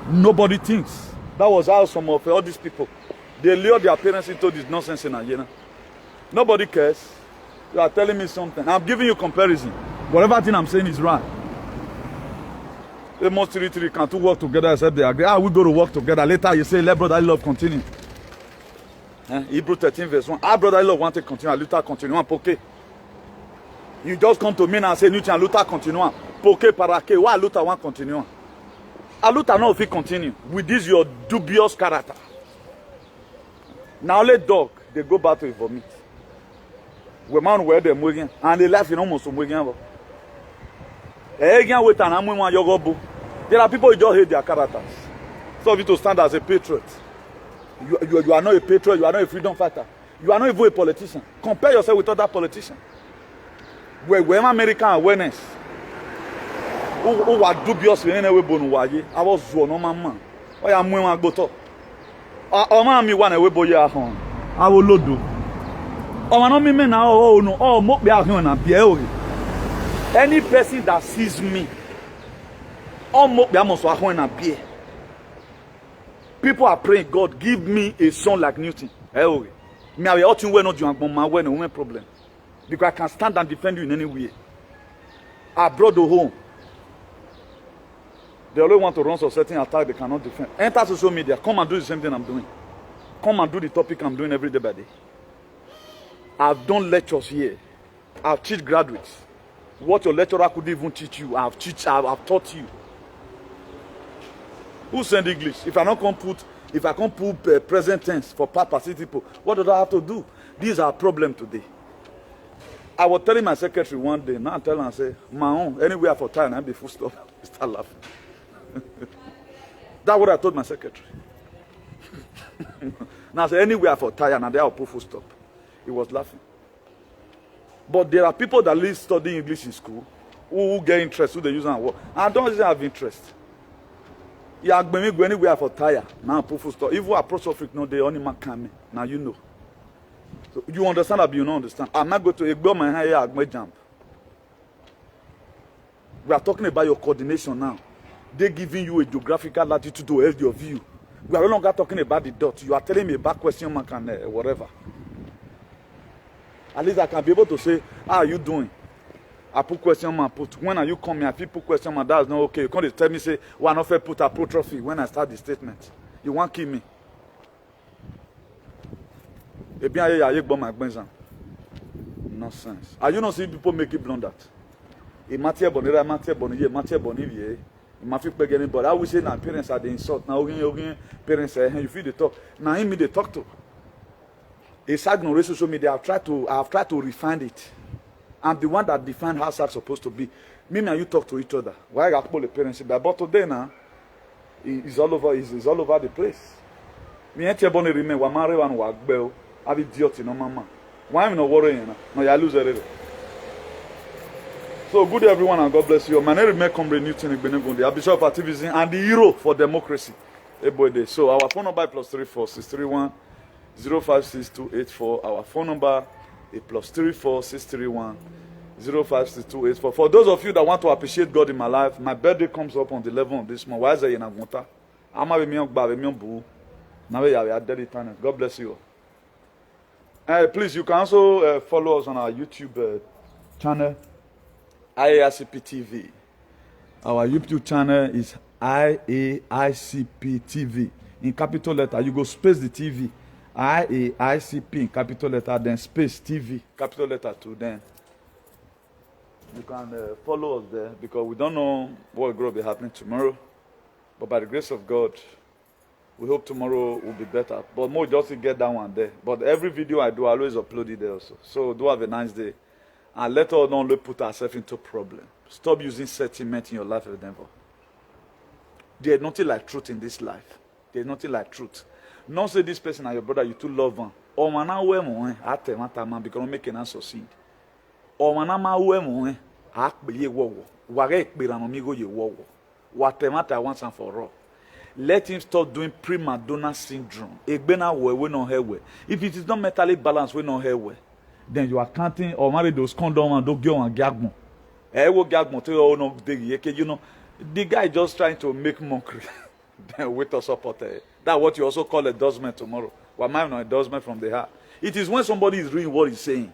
Nobody thinks. That was how some of all these people they lure their parents into this nonsense in Nigeria. Nobody cares. You are telling me something. I'm giving you comparison. Whatever thing I'm saying is right. They most three can two work together except they agree. We go to work together. Later you say, let brotherly love continue. Hebrew 13 verse 1. Our brotherly love want to continue. Luther continue. Okay. You just come to me and say, Newton, Luther continue. Poke parake. Why Luther want continue? Luther not if he continue with this your dubious character. Now let dog they go back to vomit. We man where them moving and they laugh in almost some moving. There are people who just hate their characters. So if you to stand as a patriot, you are not a patriot, you are not a freedom fighter, you are not even a politician. Compare yourself with other politicians. When American awareness, who are dubious in any way, I was one man. I am going to go to. Me one away boy at home. I will load do. No me now. Oh no. Oh, mo be at home and be any person that sees me, people are praying, God, give me a son like Newton. Me, I ought to wear not you my no problem. Because I can stand and defend you in any way. abroad or home. They only want to run some certain attack they cannot defend. Enter social media. Come and do the same thing I'm doing. Come and do the topic I'm doing every day by day. I've done lectures here. I've taught graduates. What your lecturer could even teach you, I've taught you. Who send English? If I can't put present tense for past participle, what do I have to do? These are a problem today. I was telling my secretary one day, now I'm telling her, I say, my own, anywhere for time, I'll be full stop. He start laughing. That's what I told my secretary. Now I say, anywhere for time, and they will put full stop. He was laughing. But there are people that live studying English in school who get interest, who they use and work. And I don't even have interest. You are going to go anywhere for tire. Now put full stop. If you approach of it, no, they only man come. Now you know. So you understand or you don't understand? I might go to a girl, my hair, I might jump. We are talking about your coordination now. They're giving you a geographical latitude to help your view. We are no longer talking about the dot. You are telling me about question mark and whatever. At least I can be able to say, how are you doing? I put question mark, put. When are you coming? If you put question mark, that's not okay. You can't tell me, say, well, I'm not put a apostrophe when I start the statement. You won't kill me. Nonsense. Are you not seeing people make it blunder? It matter bonira, matter boniye, matter boniye. It matter peg anybody. I will say now parents are the insult. Now parents you feel the talk. Now him me they talk to. It's ignorant social media. I've tried to refine it. I'm the one that define how it's supposed to be. Me and you talk to each other. Why I call the parents? But today now, it's all over. It's all over the place. Me ain't able to remain. Wa marry one wa gbel. I be idiot no mama. Why am I not worrying? No, you lose everything. So good everyone and God bless you. My name is COMRADE Newton Igbenegundi, Archbishop of ACTIVISM and the hero for democracy. Everybody. So our phone number is +34 631 056284. Our phone number is +34 631 056284. For those of you that want to appreciate God in my life, my birthday comes up on the 11th of this month. Why is it in Agunta? I'm a boo. Now we are dead eternal. God bless you. Please, you can also follow us on our YouTube channel, IAICP TV. Our YouTube channel is IAICP TV. In capital letter, you go space the TV. IAICP in capital letter, then space TV, capital letter too. Then you can follow us there because we don't know what will be happening tomorrow. But by the grace of God, we hope tomorrow will be better. But more just to get that one there. But every video I do, I always upload it there also. So do have a nice day. And let us not put ourselves into problem. Stop using sentiment in your life endeavor. There's nothing like truth in this life. There's nothing like truth. Not say this person and your brother, you too love one. Or man, I wear more. I tell man because make an succeed. Or man, I wear more. I be ye wo. Wage be amigo ye wo. What matter once and for all. Let him stop doing prima donna syndrome. If it is not mentally balanced, we not here. Then you are counting or marry those condom and don't go and gagmo. You know, the guy just trying to make mockery. Then with us support. That's what you also call endorsement tomorrow. Why am I not endorsement from the heart? It is when somebody is doing what he's saying.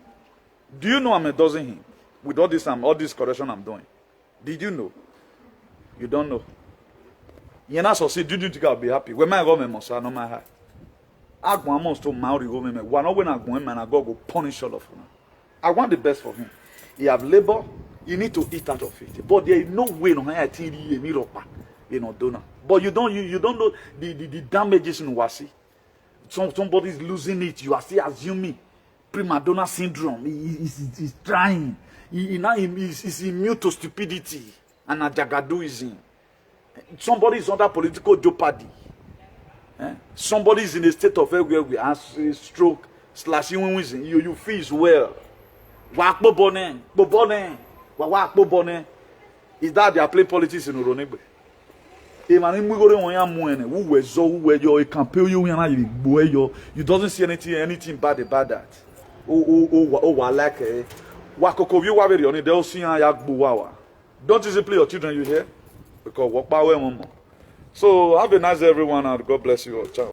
Do you know I'm endorsing him with all this correction I'm doing? Did you know? You don't know. You're not succeed. Do you think I'll be happy? When my government must know my heart. I want to Maori government. One when I go and I go punish all of them. I want the best for him. He have labor. You need to eat out of it. But there is no way no higher TD you know donor. But you don't know the damages in Wasi. Somebody is losing it. You are still assuming prima donna syndrome. He's trying. He's immune to stupidity and ajagadoism. Somebody is under political jeopardy. Somebody is in a state of where we have stroke, slashing wins. You feel well. Is that they are playing politics in Uronegbe? You doesn't see anything bad about that. Don't you simply your children you hear? Because walk by way. So have a nice day everyone and God bless you all. Ciao.